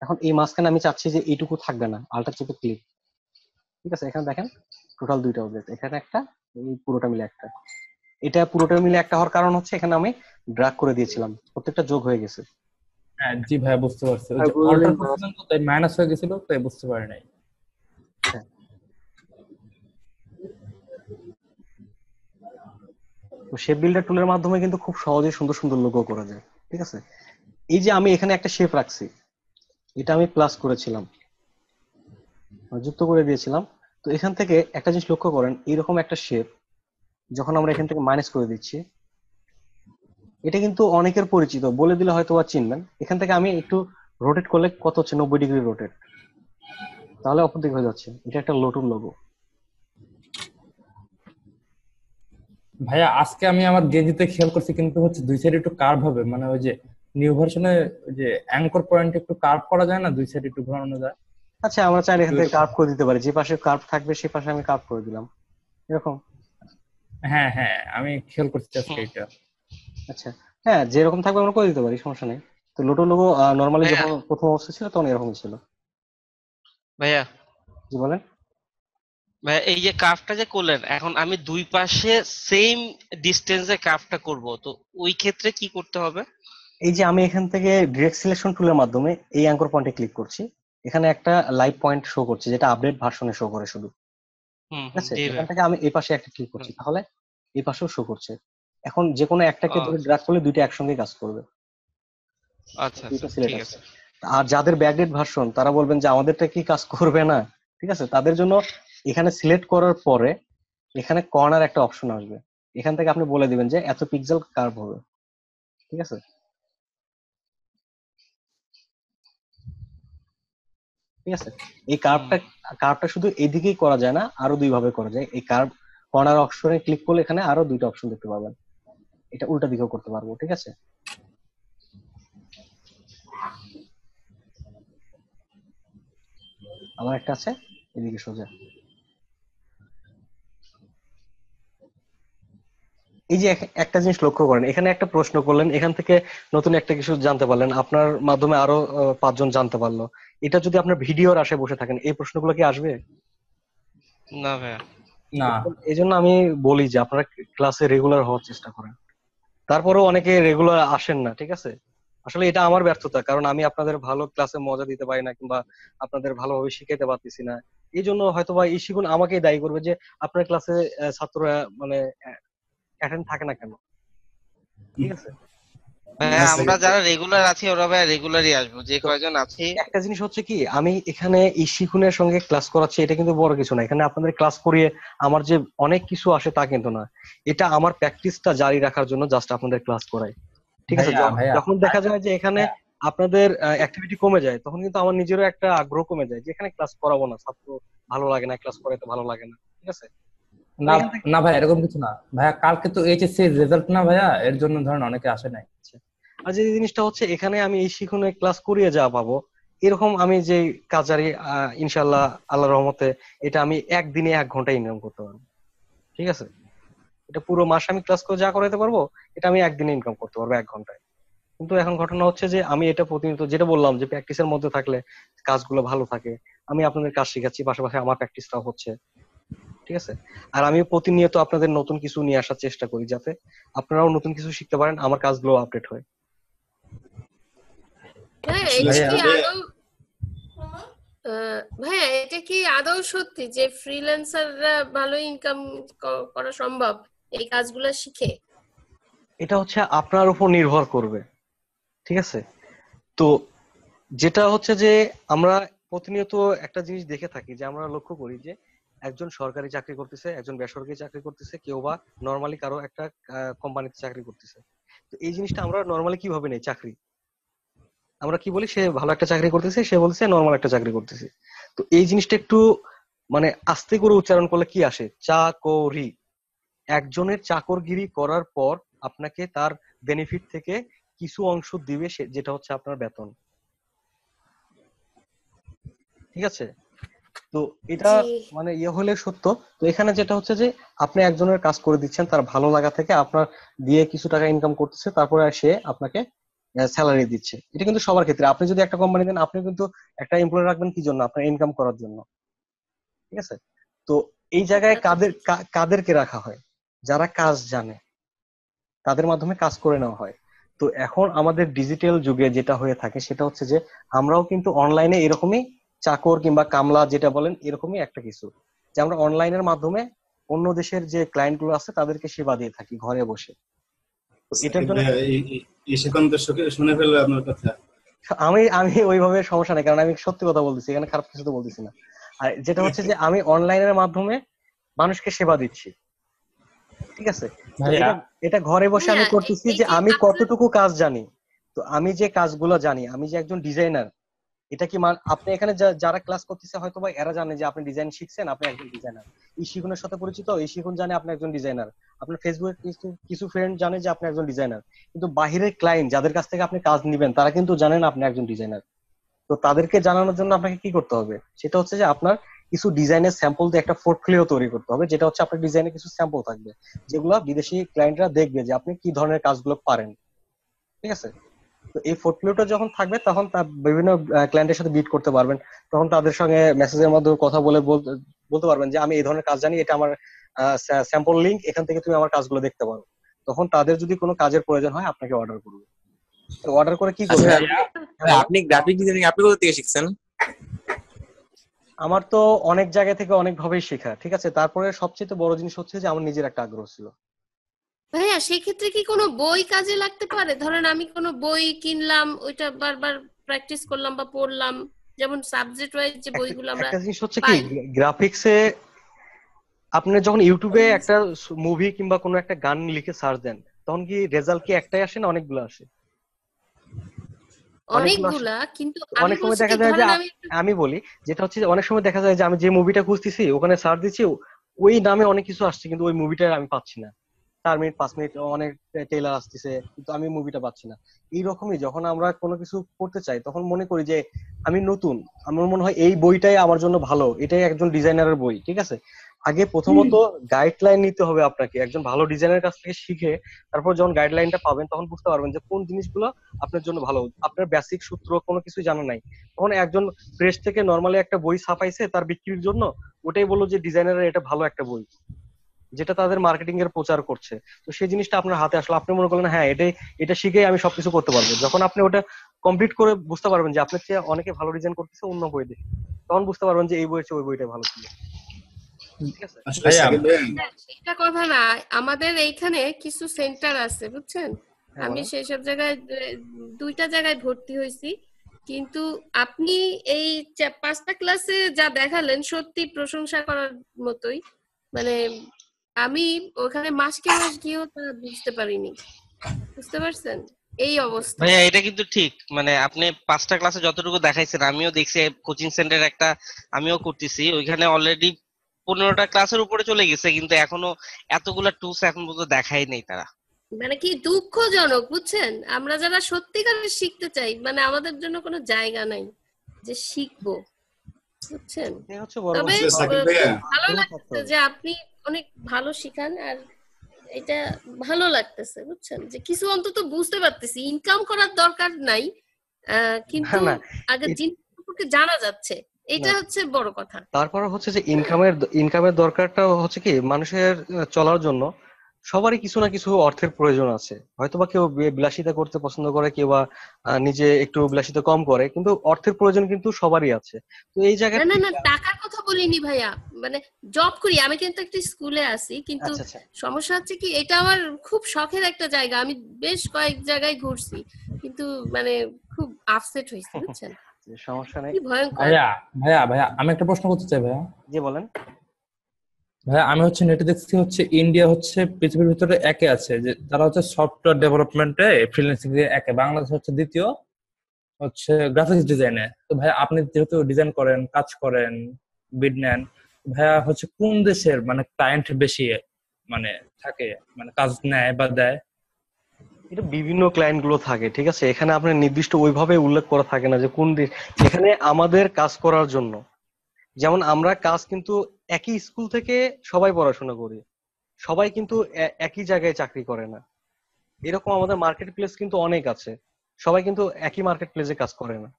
এখন এই মাঝখানে আমি চাচ্ছি যে এইটুকু থাকবে না, আল্টার চেপে ক্লিক। ঠিক আছে, এখানে দেখেন টোটাল দুইটা অবজেক্ট, এখানে একটা, এই পুরোটা মিলে একটা। এটা পুরোটা মিলে একটা হওয়ার কারণ হচ্ছে এখানে আমি ড্র্যাগ করে দিয়েছিলাম, প্রত্যেকটা যোগ হয়ে গেছে। হ্যাঁ জি ভাইয়া, বুঝতে পারছি। ওই আর যে বুঝলেন অল্টার না। করছিলাম তো তাই মাইনাস হয়ে গেছিল, তাই বুঝতে পারি নাই। হ্যাঁ, তো শেপ বিল্ডার টুলের মাধ্যমে কিন্তু খুব সহজেই সুন্দর সুন্দর লোগো করা যায়। ঠিক আছে, এই যে আমি এখানে একটা শেপ রাখছি, এটা আমি প্লাস করেছিলাম, যুক্ত করে দিয়েছিলাম। তো এখান থেকে একটা জিনিস লক্ষ্য করেন, এইরকম একটা শেপ যখন আমরা এখান থেকে মাইনাস করে দিচ্ছি, এটা কিন্তু অনেকের পরিচিত, বলে দিলে হয়তো আর চিনবেন। এখান থেকে আমি একটু রোটেট করলে কত হচ্ছে, 90 ডিগ্রি রোটেট, তাহলে অপর দিকে হয়ে যাচ্ছে। এটা একটা লোটুর লোগো। ভাইয়া আজকে আমি আমার গেঞ্জিতে খেয়াল করছি, কিন্তু হচ্ছে দুই সাইড একটু কার্ভ হবে, মানে ওই যে নিউ ভার্সনে যে অ্যাঙ্কর পয়েন্ট একটু কার্ভ করা যায় না, দুই সাইড একটু ঘোরানো যায়। আচ্ছা, আমরা চাইলে এখান থেকে কার্ভ করে দিতে পারি, যে পাশে কার্ভ থাকবে সে পাশে আমি কার্ভ করে দিলাম, এরকম। হ্যাঁ হ্যাঁ, আমি খেয়াল করছি আজকে হুম। এটা। আচ্ছা, হ্যাঁ, যেরকম থাকবে আমরা করে দিতে পারি, সমস্যা নেই। তো লোটোর লোগো নর্মালি ভাইয়া যখন প্রথম অবস্থা ছিল তখন এরকমই ছিল। ভাইয়া জি বলেন। ভাইয়া, এই যে কার্ভটা যে করলেন, এখন আমি দুই পাশে সেম ডিস্টেন্সে কার্ভটা করব, তো ওই ক্ষেত্রে কি করতে হবে? এই যে আমি এখান থেকে ডিরেক্ট সিলেকশন টুলের মাধ্যমে এই অ্যাঙ্কর পয়েন্টে ক্লিক করছি, এখানে একটা লাইভ পয়েন্ট শো করছে, যেটা আপডেট ভার্সনে শো করে শুধু। হুম ঠিক হুম, আছে, জি এখান ভাইয়া। থেকে আমি এই পাশে একটা ক্লিক করছি, হুম। তাহলে এই পাশেও শো করছে। এখন যে কোনো একটাকে ধরে আচ্ছা ড্র্যাগ করলে দুইটা একসঙ্গে কাজ করবে, আচ্ছা, আচ্ছা, দুইটা সিলেক্ট ঠিক আছে। আছে। আর যাদের ব্যাকডেট ভার্সন তারা বলবেন যে আমাদেরটা কি কাজ করবে না, ঠিক আছে, তাদের জন্য এখানে সিলেক্ট করার পরে এখানে কর্নার একটা অপশন আসবে, এখান থেকে আপনি বলে দিবেন যে এত পিক্সেল কার্ভ হবে। ঠিক আছে, ঠিক আছে। এই কার্ভটা শুধু এইদিকেই করা যায় না, আরো দুই ভাবে করা যায়। এই কার্ভ কর্নার অপশনে ক্লিক করলে এখানে আরো দুইটা অপশন দেখতে পাবেন, এটা উল্টা দিকেও করতে পারবো। ঠিক আছে, আমার একটা আছে এদিকে সোজা। এই যে একটা জিনিস লক্ষ্য করেন, এখানে একটা প্রশ্ন করলেন, এখান থেকে নতুন একটা কিছু জানতে পারলেন, আপনার মাধ্যমে আরো 5 জন জানতে পারলো। এটা যদি আপনার ভিডিওর আশে বসে থাকেন, এই প্রশ্নগুলো কি আসবে? না ভাইয়া। না। এই জন্য আমি বলি যে আপনারা ক্লাসে রেগুলার হওয়ার চেষ্টা করেন। তারপরেও অনেকে রেগুলার আসেন না, ঠিক আছে। আসলে এটা আমার ব্যর্থতা, কারণ আমি আপনাদের ভালো ক্লাসে মজা দিতে পারি না, কিংবা আপনাদের ভালোভাবে শিখাতে পারতেছি না। এই জন্য হয়তোবা এই শিখুন আমাকেই দায়ী করবে যে আপনার ক্লাসে ছাত্ররা মানে অ্যাটেন্ড থাকে না কেন। ঠিক আছে, ভাইয়া আমরা যারা রেগুলার আছি ওরা ভাইয়া রেগুলারই আসবো, যে কয়জন আছি। একটা জিনিস হচ্ছে কি, আমি এখানে এই শিখুনের সঙ্গে ক্লাস করাচ্ছি, এটা কিন্তু বড় কিছু না। এখানে আপনাদের ক্লাস করিয়ে আমার যে অনেক কিছু আসে তা কিন্তু না, এটা আমার প্র্যাকটিসটা জারি রাখার জন্য জাস্ট আপনাদের ক্লাস করাই। ঠিক আছে, ভাইয়া যখন দেখা যায় যে এখানে আপনাদের অ্যাক্টিভিটি কমে যায়, তখন কিন্তু আমার নিজেরও একটা আগ্রহ কমে যায় যে এখানে ক্লাস করাবো না, ছাত্র ভালো লাগে না, ক্লাস করাইতে ভালো লাগে না। ঠিক আছে, না না ভাইয়া, এরকম কিছু না ভাইয়া, কালকে তো এইচএসসি রেজাল্ট না ভাইয়া, এর জন্য ধরেন অনেকে আসে নাই। আর যে জিনিসটা হচ্ছে, এখানে আমি এই শিখুনে ক্লাস করিয়ে যা পাবো, এরকম আমি যে কাজারি ইনশাল্লাহ আল্লাহর রহমতে এটা আমি একদিনে 1 ঘন্টা ইনকাম করতে পারবো। ঠিক আছে, এটা পুরো মাস আমি ক্লাস করে যা করাইতে পারবো, এটা আমি একদিনে ইনকাম করতে পারবো 1 ঘন্টায়। কিন্তু এখন ঘটনা হচ্ছে যে আমি এটা প্রতিনিয়ত, যেটা বললাম যে প্র্যাকটিসের মধ্যে থাকলে কাজগুলো ভালো থাকে, আমি আপনাদের কাজ শিখাচ্ছি, পাশাপাশি আমার প্র্যাকটিসটাও হচ্ছে। ঠিক আছে, আর আমি প্রতিনিয়ত আপনাদের নতুন কিছু নিয়ে আসার চেষ্টা করি, যাতে আপনারাও নতুন কিছু শিখতে পারেন, আমার কাজগুলো আপডেট হয়। হ্যাঁ, এটা কি আদৌ ভাইয়া এটা কি আদৌ সত্যি যে ফ্রিল্যান্সাররা ভালো ইনকাম করা সম্ভব এই কাজগুলো শিখে? এটা হচ্ছে আপনার উপর নির্ভর করবে। ঠিক আছে, তো যেটা হচ্ছে যে আমরা প্রতিনিয়ত একটা জিনিস দেখে থাকি, যে আমরা লক্ষ্য করি যে একজন সরকারি চাকরি করতেছে, একজন বেসরকারি চাকরি করতেছে, কেউ বা নর্মালি কারো একটা কোম্পানিতে চাকরি করতেছে। তো এই জিনিসটা আমরা নর্মালি কিভাবে নেই, চাকরি আমরা কি বলি, সে ভালো একটা চাকরি করতেছে, সে বলছে নর্মাল একটা চাকরি করতেছে। তো এই জিনিসটা একটু মানে আস্তে করে উচ্চারণ করলে কি আসে, চাকরি। একজনের চাকরগিরি করার পর আপনাকে তার বেনিফিট থেকে কিছু অংশ দিবে, যেটা হচ্ছে আপনার বেতন। ঠিক আছে, তো এটা মানে ইয়ে হলে সত্য। তো এখানে যেটা হচ্ছে যে আপনি একজনের কাজ করে দিচ্ছেন, তার ভালো লাগা থেকে আপনার দিয়ে কিছু টাকা ইনকাম করতেছে, তারপরে সে আপনাকে স্যালারি দিচ্ছে। এটা কিন্তু সবার ক্ষেত্রে, আপনি যদি একটা কোম্পানি দেন, আপনি কিন্তু একটা এমপ্লয় রাখবেন কি জন্য, আপনার ইনকাম করার জন্য। ঠিক আছে, তো এই জায়গায় কাদেরকে রাখা হয়, যারা কাজ জানে, তাদের মাধ্যমে কাজ করে নেওয়া হয়। তো এখন আমাদের ডিজিটাল যুগে যেটা হয়ে থাকে, সেটা হচ্ছে যে আমরাও কিন্তু অনলাইনে এরকমই চাকর কিংবা কামলা যেটা বলেন, এরকমই একটা কিছু, যে আমরা অনলাইনের মাধ্যমে অন্য দেশের যে ক্লায়েন্ট গুলো আছে তাদেরকে সেবা দিয়ে থাকি ঘরে বসে। তো এটার জন্য শুনে ফেলবে আপনার কথা। আমি আমি ওইভাবে সমস্যা নেই, কারণ আমি সত্যি কথা বলতেছি, এখানে খারাপ কিছু তো বলতেছি না। আর যেটা হচ্ছে যে আমি অনলাইনের মাধ্যমে মানুষকে সেবা দিচ্ছি। ঠিক আছে, তো এটা ঘরে বসে আমি করতেছি যে আমি কতটুকু কাজ জানি। তো আমি যে কাজগুলো জানি, আমি যে একজন ডিজাইনার, এটা কি আপনি এখানে যারা ক্লাস করতেছে হয়তো বা এরা জানে যে আপনি ডিজাইন শিখছেন, আপনি একজন ডিজাইনার, এই শিখুনের সাথে পরিচিত, এই শিখুন জানে আপনি একজন ডিজাইনার, আপনার ফেসবুকে কিছু ফ্রেন্ড জানে যে আপনি একজন ডিজাইনার, কিন্তু বাহিরের ক্লায়েন্ট যাদের কাছ থেকে আপনি কাজ নিবেন, তারা কিন্তু জানেন আপনি একজন ডিজাইনার। তো তাদেরকে জানানোর জন্য আপনাকে কি করতে হবে, সেটা হচ্ছে যে আপনার কিছু ডিজাইনের স্যাম্পল দিয়ে একটা পোর্টফোলিও তৈরি করতে হবে, যেটা হচ্ছে আপনার ডিজাইনের কিছু স্যাম্পল থাকবে, যেগুলো বিদেশি ক্লায়েন্টরা দেখবে যে আপনি কি ধরনের কাজগুলো পারেন। ঠিক আছে, তো এই পোর্টফোলিওটা যখন থাকবে, তখন বিভিন্ন ক্লায়েন্টের সাথে বিট করতে পারবেন, তখন তাদের সঙ্গে মেসেজের মাধ্যমে কথা বলে বলতে পারবেন যে আমি এই ধরনের কাজ জানি, এটা আমার স্যাম্পল লিংক, এখান থেকে তুমি আমার কাজগুলো দেখতে পারো। তখন তাদের যদি কোনো কাজের প্রয়োজন হয়, আপনাকে অর্ডার করবে। অর্ডার করে কি করবে? আপনি গ্রাফিক ডিজাইনিং আপনি কোথা থেকে শিখছেন? আমার তো অনেক জায়গা থেকে অনেক ভাবেই শেখা। ঠিক আছে, তারপরে সবচেয়ে বড় জিনিস হচ্ছে যে আমার নিজের একটা আগ্রহ ছিল। ভাইয়া সেই ক্ষেত্রে কি কোনো বই কাজে লাগতে পারে? ধরেন আমি কোনো বই কিনলাম, ওইটা বারবার প্র্যাকটিস করলাম বা পড়লাম, যেমন সাবজেক্ট ওয়াইজ যে বইগুলো আমরা একটা জিনিস হচ্ছে কি, পাই। গ্রাফিক্সে আপনি যখন ইউটিউবে একটা মুভি কিংবা কোনো একটা গান লিখে সার্চ দেন, তখন কি রেজাল্ট কি একটাই আসে না অনেকগুলো আসে? অনেকগুলো আসে। অনেকগুলা, কিন্তু আমি অনেক সময় বলছি কি দেখা যায় যে ধরেন আমি আমি বলি যেটা হচ্ছে যে অনেক সময় দেখা যায় যে আমি যে মুভিটা খুঁজতেছি ওখানে সার্চ দিচ্ছি, ওই নামে অনেক কিছু আসছে কিন্তু ওই মুভিটা আমি পাচ্ছি না। 4 মিনিট 5 মিনিট অনেক ট্রেলার আসতেছে কিন্তু আমি মুভিটা পাচ্ছি না। এইরকমই যখন আমরা কোনো কিছু করতে চাই তখন মনে করি যে আমি নতুন, আমার মনে হয় এই বইটাই আমার জন্য ভালো, এটাই একজন ডিজাইনারের বই, ঠিক আছে। আগে প্রথমত গাইডলাইন নিতে হবে আপনাকে, একজন ভালো ডিজাইনারের কাছ থেকে শিখে তারপর যখন গাইডলাইনটা পাবেন তখন বুঝতে পারবেন যে কোন জিনিসগুলো আপনার জন্য ভালো। আপনার বেসিক সূত্র কোনো কিছু জানা নাই, তখন একজন প্রেস থেকে নর্মালি একটা বই ছাপাইছে তার বিক্রির জন্য, ওটাই বললো যে ডিজাইনারের এটা ভালো একটা বই, যেটা তাদের মার্কেটিং এর প্রচার করছে। তো সেই জিনিসটা আপনার হাতে আসলে আপনি মনে করলেন হ্যাঁ এটা শিখেই আমি সবকিছু করতে পারবো। যখন আপনি ওটা কমপ্লিট করে বুঝতে পারবেন যে আপনার চেয়ে অনেকে ভালো ডিজাইন করতেছে অন্য বই দেখে, তখন বুঝতে পারবেন যে এই বইয়ের চেয়ে ওই বইটা ভালো ছিল, ঠিক আছে। আসলে ভাইয়া সাকিব ভাই, হ্যাঁ, সেটা কথা না, আমাদের এইখানে কিছু সেন্টার আছে বুঝছেন, হ্যাঁ, আমি বলেন। সেই সব জায়গায় 2টা জায়গায় ভর্তি হয়েছি, কিন্তু আপনি এই 5টা ক্লাসে যা দেখালেন সত্যি প্রশংসা করার মতোই। মানে আমি ওখানে মাসকে মাস গিয়েও তা বুঝতে পারিনি, বুঝতে পারছেন এই অবস্থা। ভাইয়া এটা কিন্তু ঠিক, মানে আপনি 5টা ক্লাসে যতটুকু দেখাইছেন আমিও দেখছি, কোচিং সেন্টার একটা আমিও করতেছি, ওইখানে অলরেডি 15টা ক্লাসের উপরে চলে গেছে, কিন্তু এখনো এতগুলা টুলস এখন পর্যন্ত দেখাই নেই তারা। মানে কি দুঃখজনক বুঝছেন, আমরা যারা সত্যিকারের শিখতে চাই মানে আমাদের জন্য কোনো জায়গা নাই যে শিখবো, বুঝছেন। এই হচ্ছে বড় তবে আসলে সাকিব ভাইয়া, ভালো আগ্রহ থাকতে লাগছে হবে। যে আপনি অনেক ভালো শিখান, আর এটা ভালো লাগতেছে বুঝছেন যে কিছু অন্তত বুঝতে পারতেছি, ইনকাম করার দরকার নাই, কিন্তু না আগে এ- জিনিস সম্পর্কে জানা যাচ্ছে, এটা না, হচ্ছে বড় কথা। তারপর হচ্ছে যে ইনকামের দরকারটা হচ্ছে কি মানুষের চলার জন্য সবারই কিছু না কিছু অর্থের প্রয়োজন আছে। হয়তোবা কেউ বিলাসিতা করতে পছন্দ করে, কেউ বা নিজে একটু বিলাসিতা কম করে, কিন্তু অর্থের প্রয়োজন কিন্তু সবারই আছে। তো এই না জায়গায় না না, টাকার কথা বলিনি ভাইয়া, মানে জব করি আমি, কিন্তু একটা স্কুলে আছি, কিন্তু আচ্ছা আচ্ছা, সমস্যা হচ্ছে কি এটা আমার খুব শখের একটা জায়গা, আমি বেশ কয়েক জায়গায় ঘুরছি, কিন্তু মানে খুব আপসেট হয়েছি বুঝছেন, সমস্যা নেই। কি ভয়ঙ্কর। ভাইয়া ভাইয়া ভাইয়া আমি একটা প্রশ্ন করতে চাই ভাইয়া। জি বলেন। ভাইয়া আমি হচ্ছে নেটে দেখছি হচ্ছে ইন্ডিয়া হচ্ছে পৃথিবীর ভিতরে একে আছে, যে তারা হচ্ছে সফটওয়্যার ডেভেলপমেন্টে ফ্রিল্যান্সিং এ একে, বাংলাদেশ হচ্ছে দ্বিতীয় হচ্ছে গ্রাফিক্স ডিজাইনে। তো ভাইয়া আপনি যেহেতু ডিজাইন করেন, কাজ করেন, বিড নেন, ভাইয়া হচ্ছে কোন দেশের মানে ক্লায়েন্ট বেশি মানে থাকে, মানে কাজ নেয় বা দেয়? এটা বিভিন্ন ক্লায়েন্ট গুলো থাকে, ঠিক আছে, এখানে আপনার নির্দিষ্ট ওইভাবে উল্লেখ করা থাকে না যে কোন দেশ। এখানে আমাদের কাজ করার জন্য, যেমন আমরা কাজ কিন্তু একই স্কুল থেকে সবাই পড়াশোনা করি, সবাই কিন্তু একই জায়গায় চাকরি করে না। এরকম আমাদের মার্কেট প্লেস কিন্তু অনেক আছে, সবাই কিন্তু একই মার্কেট প্লেসে কাজ করে না,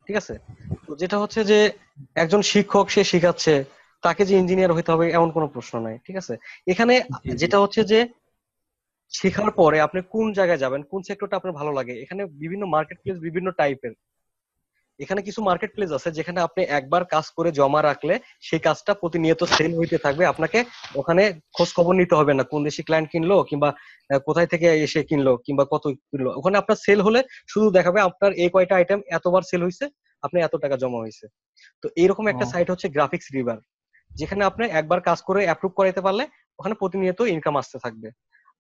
ঠিক আছে। তো যেটা হচ্ছে যে একজন শিক্ষক সে শিখাচ্ছে, তাকে যে ইঞ্জিনিয়ার হইতে হবে এমন কোনো প্রশ্ন নাই, ঠিক আছে। এখানে জি জি। যেটা হচ্ছে যে শেখার পরে আপনি কোন জায়গায় যাবেন, কোন সেক্টরটা আপনার ভালো লাগে, এখানে বিভিন্ন মার্কেট প্লেস বিভিন্ন টাইপের। এখানে কিছু মার্কেট প্লেস আছে যেখানে আপনি একবার কাজ করে জমা রাখলে সেই কাজটা প্রতিনিয়ত সেল হইতে থাকবে, আপনাকে ওখানে খোঁজ খবর নিতে হবে না কোন দেশি ক্লায়েন্ট কিনলো কিংবা কোথায় থেকে এসে কিনলো কিংবা কত কিনলো। ওখানে আপনার সেল হলে শুধু দেখাবে আপনার এই কয়টা আইটেম এতবার সেল হয়েছে, আপনি এত টাকা জমা হয়েছে। তো এইরকম একটা ও, সাইট হচ্ছে গ্রাফিক্স রিভার, যেখানে আপনি একবার কাজ করে অ্যাপ্রুভ করাইতে পারলে ওখানে প্রতিনিয়ত ইনকাম আসতে থাকবে।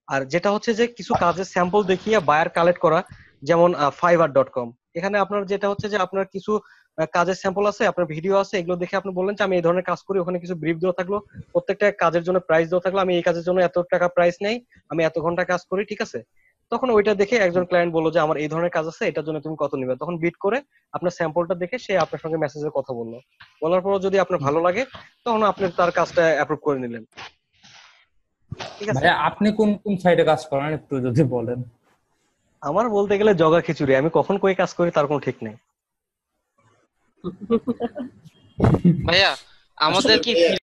আর যেটা হচ্ছে যে কিছু কাজের স্যাম্পল দেখিয়ে বায়ার কালেক্ট করা, যেমন fiverr.com, এখানে আপনার যেটা হচ্ছে যে আপনার কিছু কাজের স্যাম্পল আছে, আপনার ভিডিও আছে, এগুলো দেখে আপনি বললেন যে আমি এই ধরনের কাজ করি, ওখানে কিছু ব্রিফ দেওয়া থাকলো, প্রত্যেকটা কাজের জন্য প্রাইস দেওয়া থাকলো, আমি এই কাজের জন্য এত টাকা প্রাইস নেই, আমি এত ঘন্টা কাজ করি, ঠিক আছে। তখন ওইটা দেখে একজন ক্লায়েন্ট বললো যে আমার এই ধরনের কাজ আছে, এটার জন্য তুমি কত নিবে, তখন বিড করে আপনার স্যাম্পলটা দেখে সে আপনার সঙ্গে মেসেজে কথা বললো, বলার পর যদি আপনার ভালো লাগে তখন আপনি তার কাজটা অ্যাপ্রুভ করে নিলেন, ঠিক আছে। ভাইয়া আপনি কোন কোন সাইডে কাজ করেন একটু যদি বলেন। আমার বলতে গেলে জগা খিচুড়ি, আমি কখন কই কাজ করি তার কোনো ঠিক নেই। ভাইয়া আসলে আমাদের কি ভাইয়া